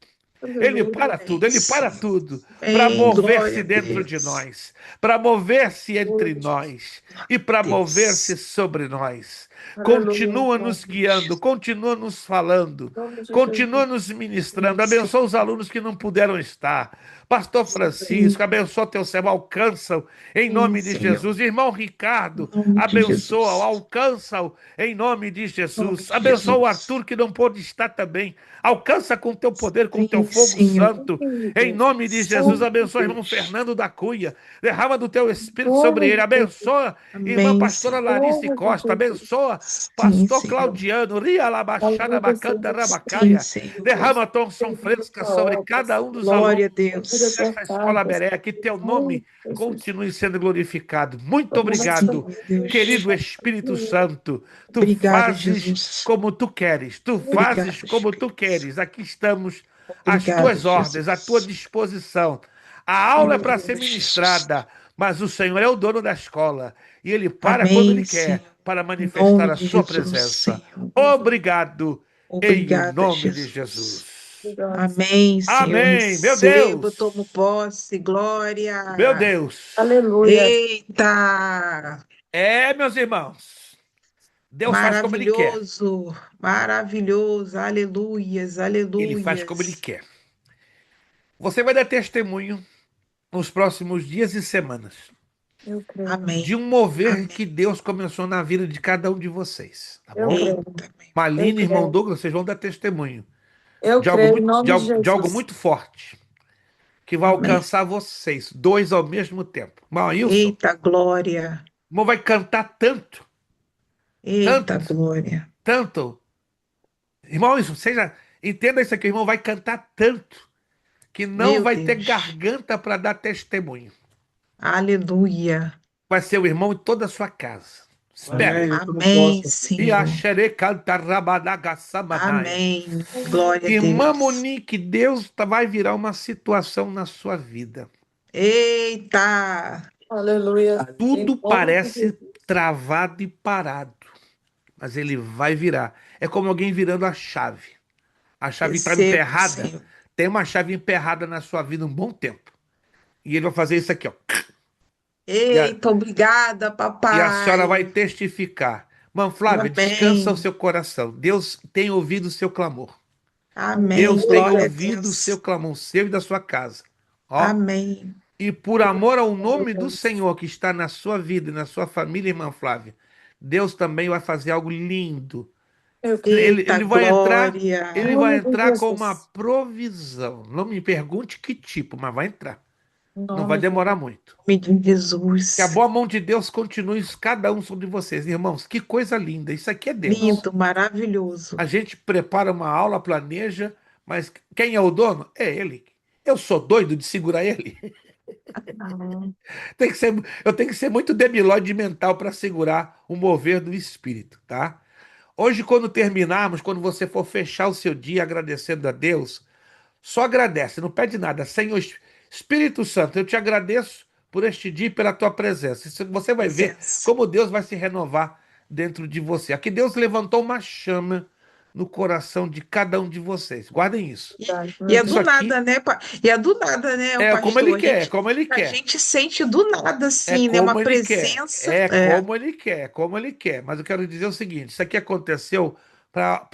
Ele para tudo para mover-se dentro de nós, para mover-se entre nós e para mover-se sobre nós. Continua nos guiando, continua nos falando, continua nos ministrando. Abençoa os alunos que não puderam estar. Pastor Francisco, abençoa teu servo, alcança-o em nome de Jesus. Irmão Ricardo, abençoa-o, alcança-o em nome de Jesus. Abençoa o Arthur que não pôde estar também. Alcança com teu poder, com teu fogo santo. Em nome de Jesus, abençoa o irmão Fernando da Cunha. Derrama do teu Espírito sobre ele. Abençoa irmã pastora Larissa Costa. Abençoa pastor Claudiano. Ria Labaxada Bacanda Rabacaia. Derrama a tua unção fresca sobre cada um dos alunos Glória a Deus. dessa escola Beré. Que teu nome continue sendo glorificado. Muito obrigado, Deus. querido Espírito Santo. Tu Obrigada, fazes Jesus. como tu queres. Tu Obrigada, fazes como tu queres. Aqui estamos às Obrigada, tuas ordens, Jesus. à tua disposição. A aula é para ser ministrada, mas o Senhor é o dono da escola. E Ele para Amém, quando Ele Senhor. quer, para Em manifestar nome a de sua Jesus, presença. Senhor. Obrigado, em Obrigada, nome de Jesus. Jesus. Amém, Senhor. Amém, meu Recebo, Deus. tomo posse, glória. Meu Deus. Aleluia. Eita! Meus irmãos, Deus faz como Ele quer. Maravilhoso, maravilhoso, aleluias, Ele faz como Ele aleluias. quer. Você vai dar testemunho nos próximos dias e semanas Eu creio. Amém. de um mover Amém. que Deus começou na vida de cada um de vocês. Tá Eu bom? creio. Eita, amém. Malina e Eu irmão creio. Douglas, vocês vão dar testemunho Eu de algo creio em muito, nome de Jesus. de algo muito forte que vai Amém. alcançar vocês, dois ao mesmo tempo. Irmão Ailson, Eita, glória. o irmão vai cantar tanto, Eita, Tanto. glória. tanto. Irmão Ailson, entenda isso aqui, o irmão vai cantar tanto que não Meu vai ter Deus. garganta para dar testemunho. Aleluia. Vai ser o irmão e toda a sua casa. Espera. Amém, E Senhor. a xere canta rabadagassamanaia. Amém. Glória a Irmã Deus. Monique, Deus vai virar uma situação na sua vida. Eita. Aleluia. Tudo Em nome parece de Jesus. travado e parado, mas ele vai virar. É como alguém virando a chave. A chave está Recebo, emperrada. Senhor. Tem uma chave emperrada na sua vida um bom tempo. E ele vai fazer isso aqui, ó. Eita, obrigada, papai. E a senhora vai testificar. Mãe Flávia, Amém. descansa o seu coração. Deus tem ouvido o seu clamor. Amém. Deus tem Glória a ouvido o Deus. seu clamor, o seu e da sua casa. Ó, Amém. e por amor ao nome do Senhor que está na sua vida e na sua família, irmã Flávia, Deus também vai fazer algo lindo. Eu creio. Eita, Ele vai entrar, glória. ele vai Nome de entrar com Jesus. uma provisão. Não me pergunte que tipo, mas vai entrar. Em Não nome vai de demorar muito. Em nome de Jesus. Que a boa mão de Deus continue cada um sobre vocês, irmãos. Que coisa linda. Isso aqui é Deus. Lindo, maravilhoso. A gente prepara uma aula, planeja, Mas quem é o dono? É ele. Eu sou doido de segurar ele. Tem que ser, eu tenho que ser muito debilóide mental para segurar o mover do espírito, tá? Hoje, quando terminarmos, quando você for fechar o seu dia agradecendo a Deus, só agradece, não pede nada. Senhor Espírito Santo, eu te agradeço por este dia e pela tua presença. Você vai ver Presença. como Deus vai se renovar dentro de você. Aqui Deus levantou uma chama no coração de cada um de vocês. Guardem isso. E é Isso do aqui nada, né? E é do nada, né, o é como ele pastor? quer, é como ele A quer. gente sente do nada, É assim, né? Uma como ele quer, presença. é É. como ele quer, é como ele quer. Mas eu quero dizer o seguinte: isso aqui aconteceu para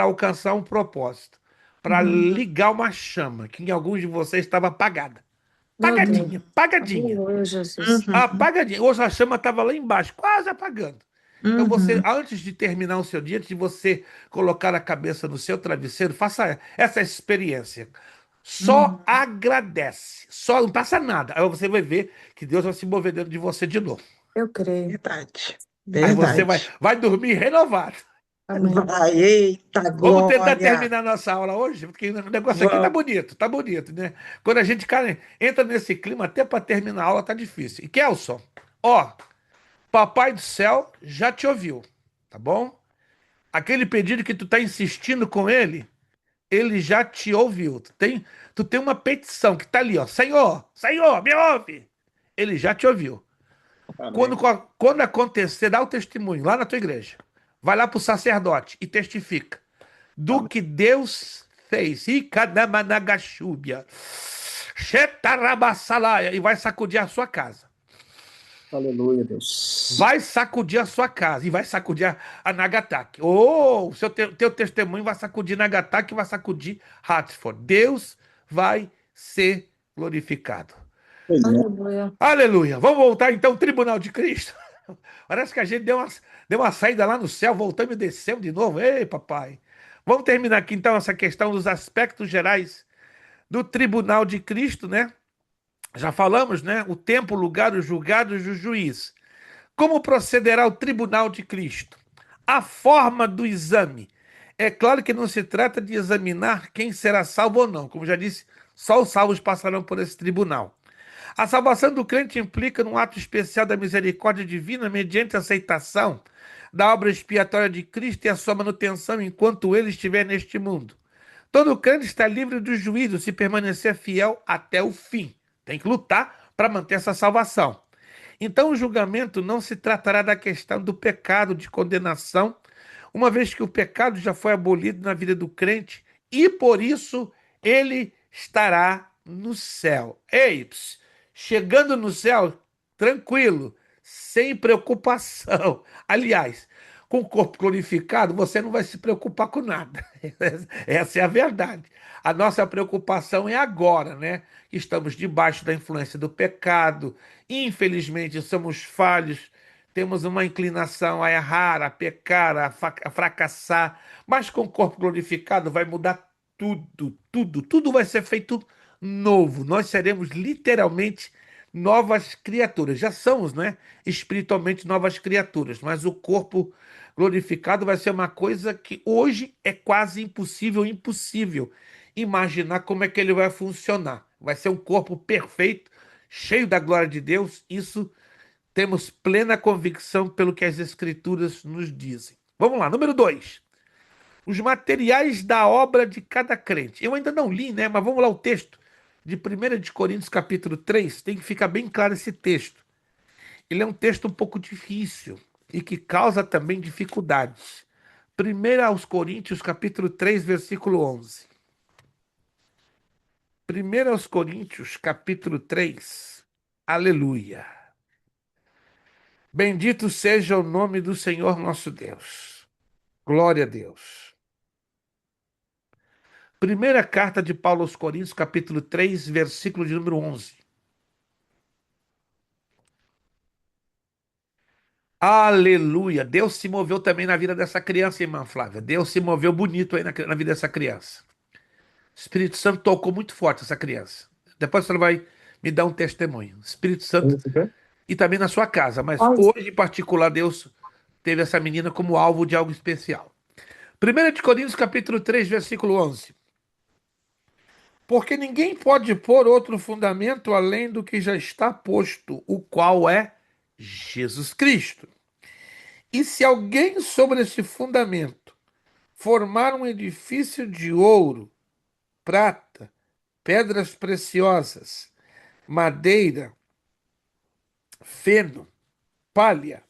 alcançar um propósito, para Uhum. ligar uma chama que em alguns de vocês estava apagada. Meu Deus. Apagadinha, apagadinha, Aleluia, Jesus. Uhum. apagadinha. Hoje a chama estava lá embaixo, quase apagando. Então você, Uhum. antes de terminar o seu dia, antes de você colocar a cabeça no seu travesseiro, faça essa experiência. Só Uhum. agradece, só não passa nada. Aí você vai ver que Deus vai se mover dentro de você de novo. Eu creio. Verdade. Aí você vai, Verdade. vai dormir renovado. Amém. Vai, eita Vamos tentar glória. terminar nossa aula hoje, porque o negócio aqui Vamos. tá bonito, né? Quando a gente, cara, entra nesse clima, até para terminar a aula tá difícil. E Kelson, ó, Papai do Céu já te ouviu, tá bom? Aquele pedido que tu tá insistindo com ele, ele já te ouviu. Tu tem uma petição que tá ali, ó. Senhor, Senhor, me ouve. Ele já te ouviu. Quando, Amém. quando acontecer, dá o testemunho lá na tua igreja. Vai lá pro sacerdote e testifica do Amém. que Deus fez. Ikadamanagashubia. Shetarabasalaia. E vai sacudir a sua casa. Aleluia, Deus. Vai sacudir a sua casa e vai sacudir a Nagataki. Oh, o teu testemunho vai sacudir Nagataki e vai sacudir Hartford. Deus vai ser glorificado. Pois é. Aleluia. Aleluia. Vamos voltar então ao Tribunal de Cristo. Parece que a gente deu uma saída lá no céu, voltamos e descemos de novo. Ei, papai. Vamos terminar aqui então essa questão dos aspectos gerais do Tribunal de Cristo, né? Já falamos, né? O tempo, o lugar, os julgados e o juiz. Como procederá o Tribunal de Cristo? A forma do exame. É claro que não se trata de examinar quem será salvo ou não. Como já disse, só os salvos passarão por esse tribunal. A salvação do crente implica num ato especial da misericórdia divina mediante a aceitação da obra expiatória de Cristo e a sua manutenção enquanto ele estiver neste mundo. Todo crente está livre do juízo se permanecer fiel até o fim. Tem que lutar para manter essa salvação. Então, o julgamento não se tratará da questão do pecado de condenação, uma vez que o pecado já foi abolido na vida do crente e por isso ele estará no céu. Ei, chegando no céu, tranquilo, sem preocupação. Aliás, com o corpo glorificado, você não vai se preocupar com nada. Essa é a verdade. A nossa preocupação é agora, né? Estamos debaixo da influência do pecado. Infelizmente, somos falhos. Temos uma inclinação a errar, a pecar, a fracassar. Mas com o corpo glorificado vai mudar tudo, tudo. Tudo vai ser feito novo. Nós seremos literalmente novas criaturas. Já somos, né? Espiritualmente novas criaturas. Mas o corpo glorificado vai ser uma coisa que hoje é quase impossível imaginar como é que ele vai funcionar. Vai ser um corpo perfeito, cheio da glória de Deus. Isso temos plena convicção pelo que as Escrituras nos dizem. Vamos lá, número 2. Os materiais da obra de cada crente. Eu ainda não li, né? Mas vamos lá o texto de 1 de Coríntios, capítulo 3. Tem que ficar bem claro esse texto. Ele é um texto um pouco difícil e que causa também dificuldades. 1 aos Coríntios, capítulo 3, versículo 11. 1 aos Coríntios, capítulo 3. Aleluia. Bendito seja o nome do Senhor nosso Deus. Glória a Deus. Primeira carta de Paulo aos Coríntios, capítulo 3, versículo de número 11. Aleluia. Deus se moveu também na vida dessa criança, irmã Flávia. Deus se moveu bonito aí na vida dessa criança. O Espírito Santo tocou muito forte essa criança. Depois você vai me dar um testemunho. O Espírito Santo e também na sua casa. Mas Olha, hoje, em particular, Deus teve essa menina como alvo de algo especial. 1 de Coríntios, capítulo 3, versículo 11. Porque ninguém pode pôr outro fundamento além do que já está posto, o qual é Jesus Cristo. E se alguém sobre esse fundamento formar um edifício de ouro, prata, pedras preciosas, madeira, feno, palha,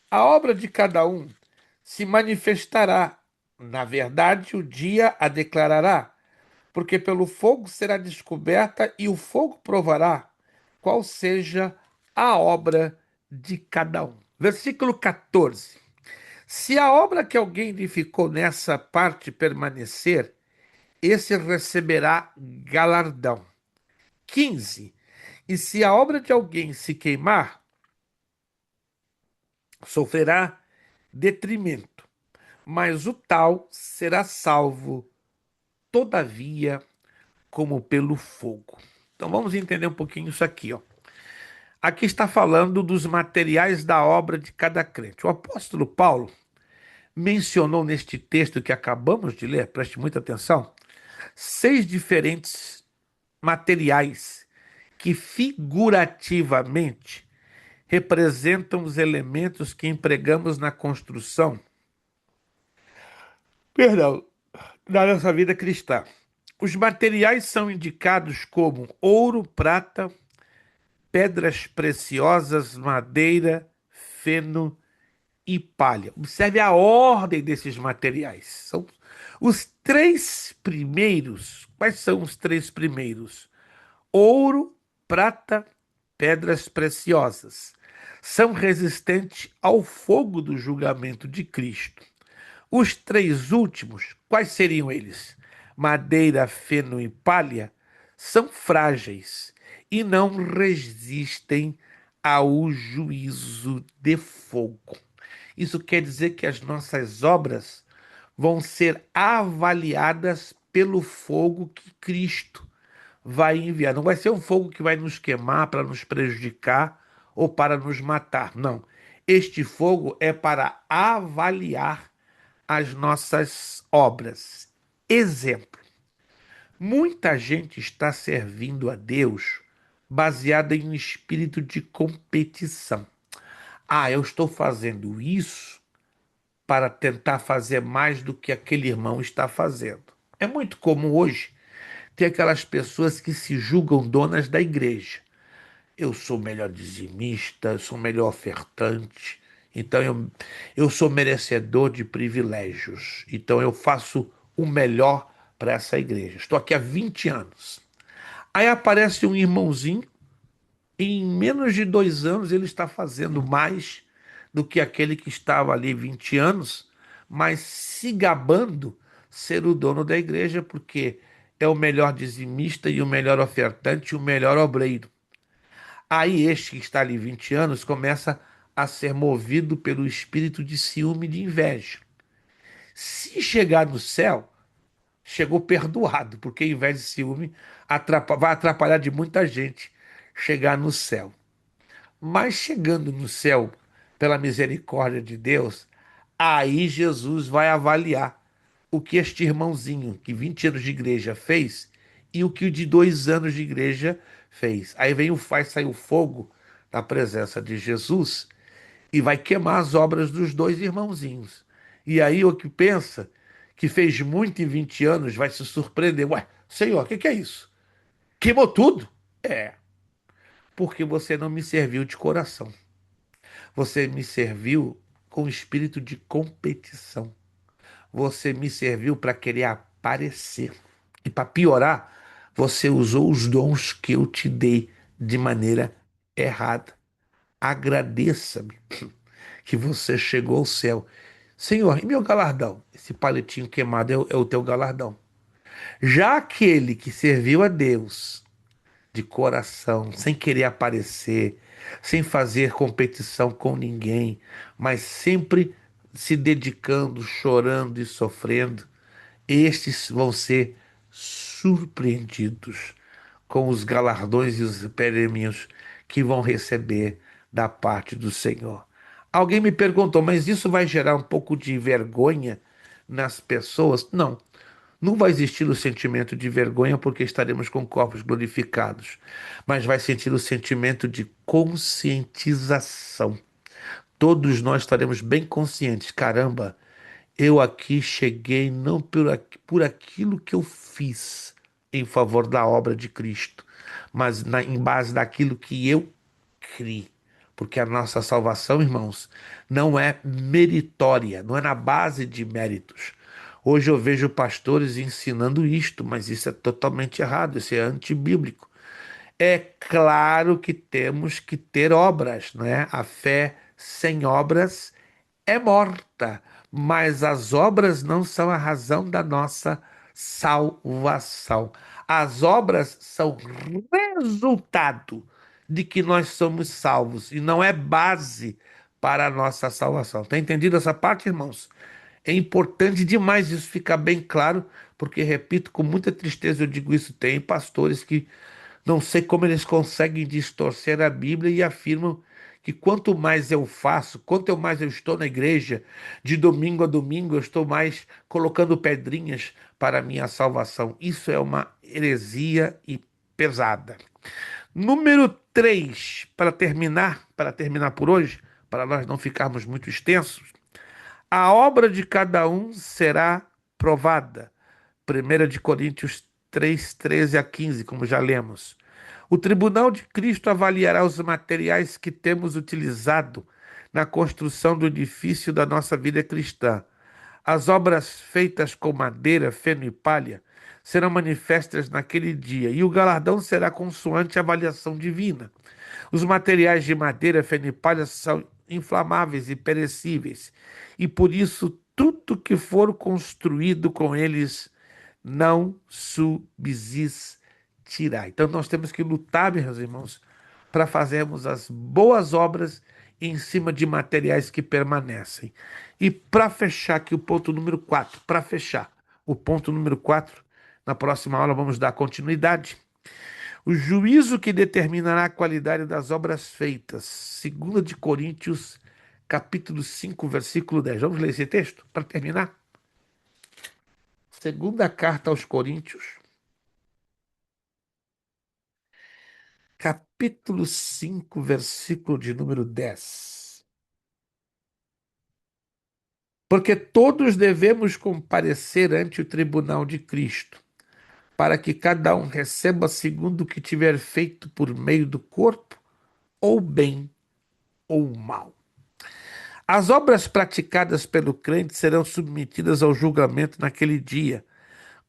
a obra de cada um se manifestará. Na verdade, o dia a declarará, porque pelo fogo será descoberta e o fogo provará qual seja a obra de cada um. Versículo 14. Se a obra que alguém edificou nessa parte permanecer, esse receberá galardão. 15. E se a obra de alguém se queimar, sofrerá detrimento, mas o tal será salvo, todavia, como pelo fogo. Então vamos entender um pouquinho isso aqui, ó. Aqui está falando dos materiais da obra de cada crente. O apóstolo Paulo mencionou neste texto que acabamos de ler, preste muita atenção, 6 diferentes materiais que figurativamente representam os elementos que empregamos na construção, da nossa vida cristã. Os materiais são indicados como ouro, prata, pedras preciosas, madeira, feno e palha. Observe a ordem desses materiais. São os 3 primeiros. Quais são os 3 primeiros? Ouro, prata, pedras preciosas. São resistentes ao fogo do julgamento de Cristo. Os 3 últimos, quais seriam eles? Madeira, feno e palha, são frágeis e não resistem ao juízo de fogo. Isso quer dizer que as nossas obras vão ser avaliadas pelo fogo que Cristo vai enviar. Não vai ser um fogo que vai nos queimar para nos prejudicar ou para nos matar. Não. Este fogo é para avaliar as nossas obras. Exemplo: muita gente está servindo a Deus baseada em um espírito de competição. Ah, eu estou fazendo isso para tentar fazer mais do que aquele irmão está fazendo. É muito comum hoje ter aquelas pessoas que se julgam donas da igreja. Eu sou melhor dizimista, eu sou melhor ofertante, então eu sou merecedor de privilégios, então eu faço o melhor para essa igreja. Estou aqui há 20 anos. Aí aparece um irmãozinho, e em menos de 2 anos ele está fazendo mais do que aquele que estava ali 20 anos, mas se gabando ser o dono da igreja, porque é o melhor dizimista e o melhor ofertante e o melhor obreiro. Aí este que está ali 20 anos começa a ser movido pelo espírito de ciúme e de inveja. Se chegar no céu, chegou perdoado, porque inveja e ciúme vai atrapalhar de muita gente chegar no céu. Mas chegando no céu, pela misericórdia de Deus, aí Jesus vai avaliar o que este irmãozinho, que 20 anos de igreja fez, e o que o de 2 anos de igreja fez. Aí vai sair o fogo da presença de Jesus e vai queimar as obras dos 2 irmãozinhos. E aí o que pensa que fez muito em 20 anos vai se surpreender. Ué, Senhor, o que é isso? Queimou tudo? É, porque você não me serviu de coração. Você me serviu com espírito de competição. Você me serviu para querer aparecer. E para piorar, você usou os dons que eu te dei de maneira errada. Agradeça-me que você chegou ao céu. Senhor, e meu galardão? Esse palitinho queimado é o teu galardão. Já aquele que serviu a Deus de coração, sem querer aparecer, sem fazer competição com ninguém, mas sempre se dedicando, chorando e sofrendo, estes vão ser surpreendidos com os galardões e os prêmios que vão receber da parte do Senhor. Alguém me perguntou, mas isso vai gerar um pouco de vergonha nas pessoas? Não. Não vai existir o sentimento de vergonha porque estaremos com corpos glorificados, mas vai sentir o sentimento de conscientização. Todos nós estaremos bem conscientes. Caramba, eu aqui cheguei não por aquilo que eu fiz em favor da obra de Cristo, mas em base daquilo que eu criei. Porque a nossa salvação, irmãos, não é meritória, não é na base de méritos. Hoje eu vejo pastores ensinando isto, mas isso é totalmente errado, isso é antibíblico. É claro que temos que ter obras, né? A fé sem obras é morta, mas as obras não são a razão da nossa salvação. As obras são resultado de que nós somos salvos e não é base para a nossa salvação. Tá entendido essa parte, irmãos? É importante demais isso ficar bem claro, porque, repito, com muita tristeza eu digo isso, tem pastores que não sei como eles conseguem distorcer a Bíblia e afirmam que quanto mais eu faço, quanto mais eu estou na igreja, de domingo a domingo, eu estou mais colocando pedrinhas para a minha salvação. Isso é uma heresia e pesada. Número 3, para terminar por hoje, para nós não ficarmos muito extensos, a obra de cada um será provada. 1 de Coríntios 3, 13 a 15, como já lemos. O tribunal de Cristo avaliará os materiais que temos utilizado na construção do edifício da nossa vida cristã. As obras feitas com madeira, feno e palha serão manifestas naquele dia, e o galardão será consoante a avaliação divina. Os materiais de madeira, feno e palha são inflamáveis e perecíveis, e por isso tudo que for construído com eles não subsistirá. Então nós temos que lutar, meus irmãos, para fazermos as boas obras em cima de materiais que permanecem. E para fechar aqui o ponto número 4, para fechar o ponto número 4, na próxima aula vamos dar continuidade. O juízo que determinará a qualidade das obras feitas. 2 de Coríntios, capítulo 5, versículo 10. Vamos ler esse texto para terminar? Segunda carta aos Coríntios, capítulo 5, versículo de número 10. Porque todos devemos comparecer ante o tribunal de Cristo, para que cada um receba segundo o que tiver feito por meio do corpo, ou bem ou mal. As obras praticadas pelo crente serão submetidas ao julgamento naquele dia,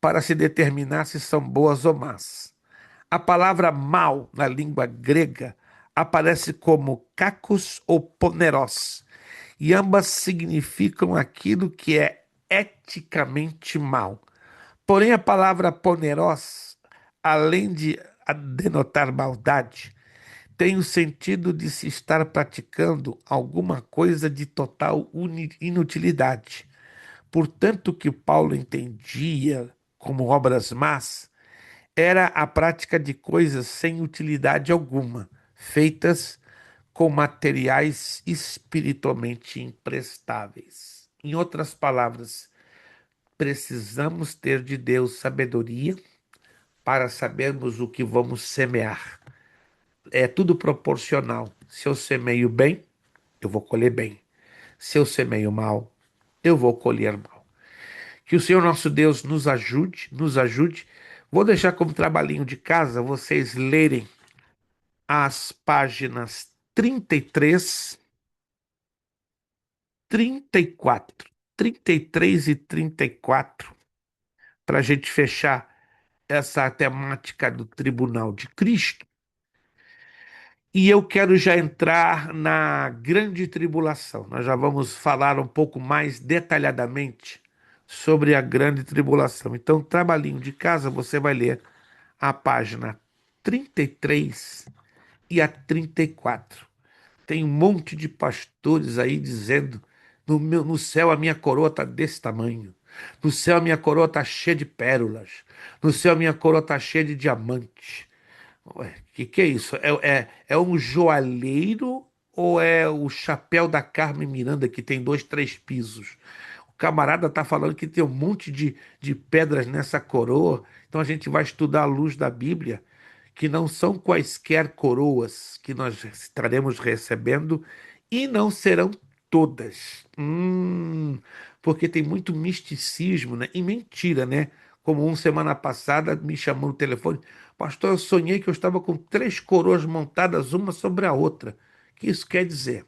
para se determinar se são boas ou más. A palavra mal, na língua grega, aparece como kakos ou poneros, e ambas significam aquilo que é eticamente mal. Porém, a palavra poneros, além de denotar maldade, tem o sentido de se estar praticando alguma coisa de total inutilidade. Portanto, o que Paulo entendia como obras más era a prática de coisas sem utilidade alguma, feitas com materiais espiritualmente imprestáveis. Em outras palavras, precisamos ter de Deus sabedoria para sabermos o que vamos semear. É tudo proporcional. Se eu semeio bem, eu vou colher bem. Se eu semeio mal, eu vou colher mal. Que o Senhor nosso Deus nos ajude, nos ajude. Vou deixar como trabalhinho de casa vocês lerem as páginas 33, 34, 33 e 34, para a gente fechar essa temática do Tribunal de Cristo. E eu quero já entrar na grande tribulação. Nós já vamos falar um pouco mais detalhadamente sobre a grande tribulação. Então, trabalhinho de casa, você vai ler a página 33 e a 34. Tem um monte de pastores aí dizendo: no céu a minha coroa está desse tamanho. No céu a minha coroa está cheia de pérolas. No céu a minha coroa está cheia de diamantes. Ué, que é isso? É um joalheiro ou é o chapéu da Carmen Miranda que tem 2, 3 pisos? camarada está falando que tem um monte de pedras nessa coroa. Então a gente vai estudar à luz da Bíblia, que não são quaisquer coroas que nós estaremos recebendo e não serão todas. Porque tem muito misticismo, né? E mentira, né? Como semana passada me chamou no telefone, pastor, eu sonhei que eu estava com 3 coroas montadas uma sobre a outra. O que isso quer dizer?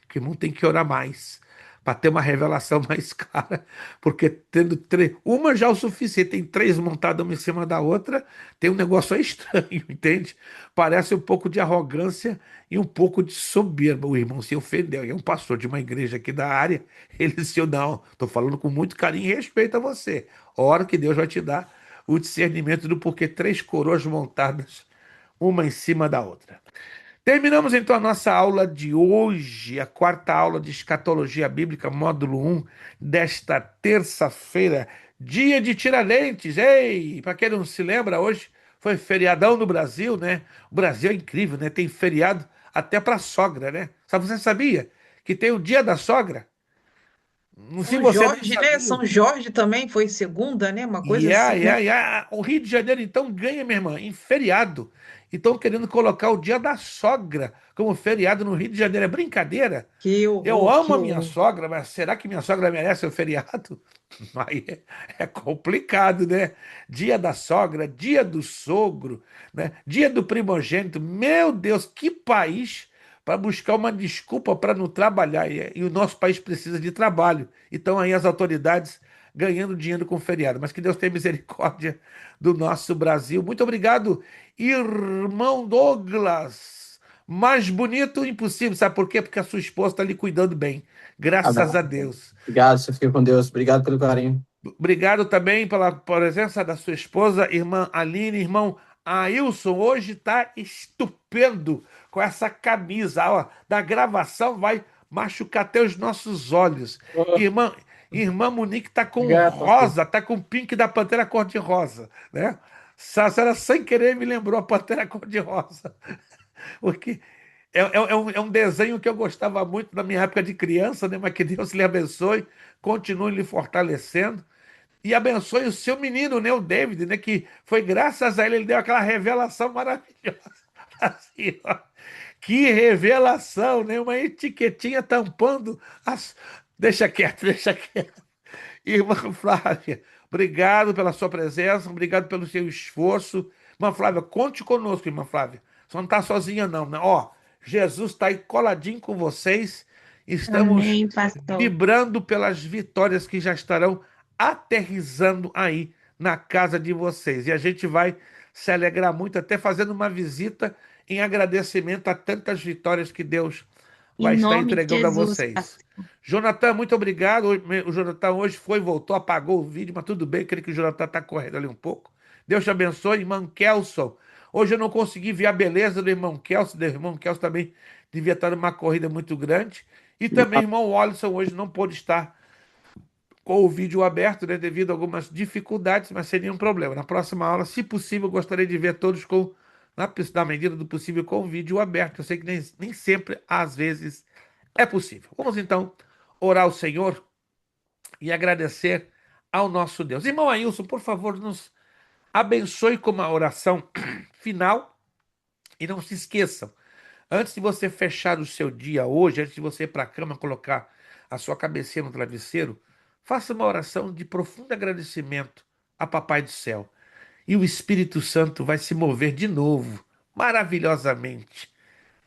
Que o irmão tem que orar mais para ter uma revelação mais clara, porque tendo 3, uma já é o suficiente, tem 3 montadas uma em cima da outra, tem um negócio aí estranho, entende? Parece um pouco de arrogância e um pouco de soberba. O irmão se ofendeu, é um pastor de uma igreja aqui da área, ele disse, não, estou falando com muito carinho e respeito a você, ora que Deus vai te dar o discernimento do porquê 3 coroas montadas uma em cima da outra. Terminamos então a nossa aula de hoje, a 4ª aula de Escatologia Bíblica, módulo 1, desta terça-feira, dia de Tiradentes. Ei, para quem não se lembra, hoje foi feriadão no Brasil, né? O Brasil é incrível, né? Tem feriado até para sogra, né? Você sabia que tem o dia da sogra? Se São você não Jorge, né? sabia. São Jorge também foi segunda, né? Uma coisa Yeah, assim, né? yeah, yeah. O Rio de Janeiro, então, ganha, minha irmã, em feriado. E estão querendo colocar o dia da sogra como feriado no Rio de Janeiro. É brincadeira? Que Eu horror, que amo a minha horror. sogra, mas será que minha sogra merece o feriado? Aí é complicado, né? Dia da sogra, dia do sogro, né? Dia do primogênito. Meu Deus, que país para buscar uma desculpa para não trabalhar. E o nosso país precisa de trabalho. Então aí as autoridades ganhando dinheiro com feriado. Mas que Deus tenha misericórdia do nosso Brasil. Muito obrigado, irmão Douglas. Mais bonito impossível. Sabe por quê? Porque a sua esposa está lhe cuidando bem. Graças Amém. a Deus. Obrigado, você fica com Deus. Obrigado pelo carinho. Obrigado também pela presença da sua esposa, irmã Aline, irmão Ailson. Hoje está estupendo com essa camisa. Ó, da gravação vai machucar até os nossos olhos. Oh, Irmã Monique está com obrigado, pastor. rosa, está com pink da Pantera cor-de-rosa, né? A senhora sem querer me lembrou a Pantera cor-de-rosa. Porque é um desenho que eu gostava muito na minha época de criança, né? Mas que Deus lhe abençoe, continue lhe fortalecendo e abençoe o seu menino, né? O David, né? Que foi graças a ele, ele deu aquela revelação maravilhosa. Assim, ó. Que revelação, né? Uma etiquetinha tampando as. Deixa quieto, deixa quieto. Irmã Flávia, obrigado pela sua presença, obrigado pelo seu esforço. Irmã Flávia, conte conosco, irmã Flávia. Você não está sozinha, não, né? Ó, Jesus está aí coladinho com vocês. Estamos Amém, pastor. vibrando pelas vitórias que já estarão aterrissando aí na casa de vocês. E a gente vai se alegrar muito, até fazendo uma visita em agradecimento a tantas vitórias que Deus Em vai estar nome de entregando a Jesus, vocês. pastor. Jonathan, muito obrigado. O Jonathan hoje foi, voltou, apagou o vídeo, mas tudo bem, creio que o Jonathan está correndo ali um pouco. Deus te abençoe, irmão Kelson. Hoje eu não consegui ver a beleza do irmão Kelson. O irmão Kelson também devia estar numa corrida muito grande. E também o irmão Wallison hoje não pôde estar com o vídeo aberto, né, devido a algumas dificuldades, mas sem nenhum problema. Na próxima aula, se possível, eu gostaria de ver todos na medida do possível, com o vídeo aberto. Eu sei que nem sempre, às vezes, é possível. Vamos então orar ao Senhor e agradecer ao nosso Deus. Irmão Ailson, por favor, nos abençoe com uma oração final e não se esqueçam, antes de você fechar o seu dia hoje, antes de você ir para a cama colocar a sua cabecinha no travesseiro, faça uma oração de profundo agradecimento a Papai do Céu. E o Espírito Santo vai se mover de novo, maravilhosamente,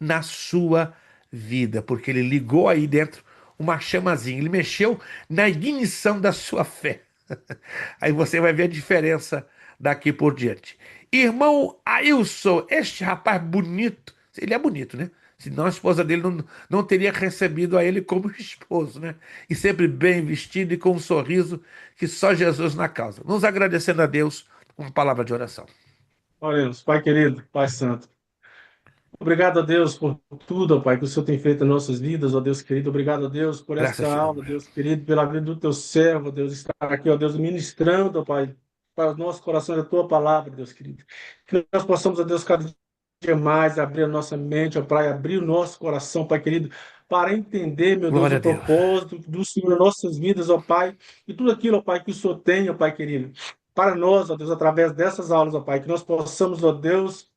na sua vida, porque ele ligou aí dentro uma chamazinha, ele mexeu na ignição da sua fé. Aí você vai ver a diferença daqui por diante. Irmão Ailson, este rapaz bonito, ele é bonito, né? Senão a esposa dele não teria recebido a ele como esposo, né? E sempre bem vestido e com um sorriso que só Jesus na causa. Nos agradecendo a Deus com uma palavra de oração. Oremos, Pai querido, Pai santo. Obrigado a Deus por tudo, ó Pai, que o Senhor tem feito em nossas vidas, ó Deus querido. Obrigado a Deus por esta Graças te aula, damos. Deus querido, pela vida do teu servo, Deus, estar aqui, ó Deus, ministrando, ó Pai, para os nossos corações a tua palavra, Deus querido. Que nós possamos, ó Deus, cada dia mais abrir a nossa mente, ó Pai, abrir o nosso coração, Pai querido, para entender, meu Deus, Glória o a Deus. propósito do Senhor em nossas vidas, ó Pai, e tudo aquilo, ó Pai, que o Senhor tem, ó Pai querido, para nós, ó Deus, através dessas aulas, ó Pai, que nós possamos, ó Deus,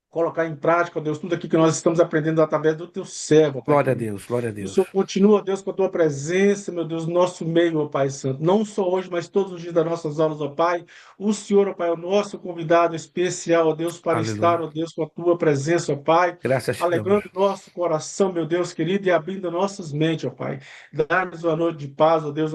colocar em prática, ó Deus, tudo aquilo que nós estamos aprendendo através do teu servo, ó Pai Glória a querido. Deus, glória a Que o Deus. Senhor continua, ó Deus, com a tua presença, meu Deus, no nosso meio, ó Pai Santo. Não só hoje, mas todos os dias das nossas aulas, ó Pai. O Senhor, ó Pai, é o nosso convidado especial, ó Deus, para estar, Aleluia. ó Deus, com a tua presença, ó Pai. Graças te damos. Alegrando nosso coração, meu Deus querido, e abrindo nossas mentes, ó Pai. Dá-nos uma noite de paz, ó Deus,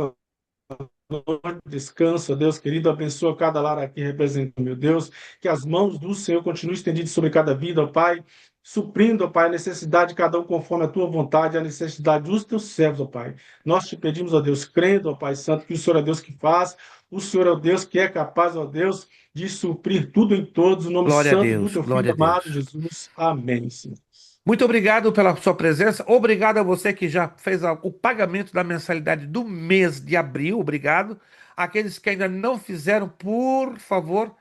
descanso, ó Deus querido, abençoa cada lar aqui representado, meu Deus, que as mãos do Senhor continuem estendidas sobre cada vida, ó Pai, suprindo, ó Pai, a necessidade de cada um conforme a tua vontade, a necessidade dos teus servos, ó Pai. Nós te pedimos, ó Deus, crendo, ó Pai Santo, que o Senhor é Deus que faz, o Senhor é o Deus que é capaz, ó Deus, de suprir tudo em todos, no nome Glória a santo do Deus, teu glória Filho a amado, Deus. Jesus. Amém, Senhor. Muito obrigado pela sua presença. Obrigado a você que já fez o pagamento da mensalidade do mês de abril. Obrigado. Aqueles que ainda não fizeram, por favor,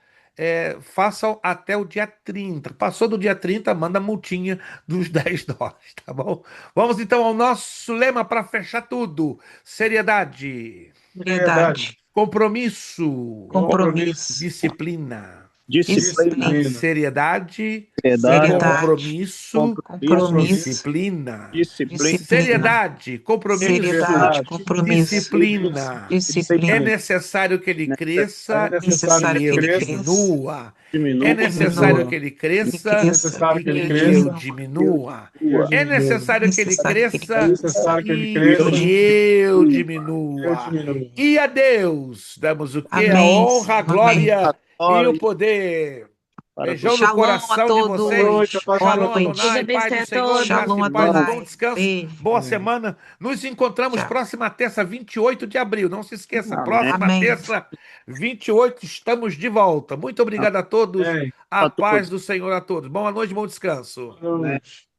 façam até o dia 30. Passou do dia 30, manda a multinha dos US$ 10, tá bom? Vamos então ao nosso lema para fechar tudo. Seriedade, Verdade. compromisso, Compromisso. disciplina. Disciplina, Disciplina. Seriedade, seriedade, compromisso, Compromisso. disciplina. disciplina, Seriedade, compromisso, Seriedade. Compromisso. disciplina. É Disciplina. necessário que ele cresça É necessário e que eu ele cresça. diminua. diminua, É necessário Diminua. que ele Que cresça É cresça. necessário que e ele que cresça. eu diminua. É É necessário que ele necessário que ele cresça É necessário que ele e cresça. que eu Eu diminua. diminuo. E a Deus damos o quê? A Amém, honra, a Senhor. glória e o glória poder. para Beijão no Shalom a coração de todos. Boa noite, a vocês. paz Boa Shalom, noite. Adonai, Deus Pai do abençoe a Senhor, todos. graça Shalom, e paz, bom Adonai. descanso, Beijo. boa Amém. semana. Nos encontramos Tchau. próxima terça, 28 de abril. Não se esqueça, Amém. próxima Amém. terça, 28, estamos de volta. Muito obrigado a todos. Amém. A a paz todos. do Senhor a todos. Boa noite, bom descanso. Boa noite.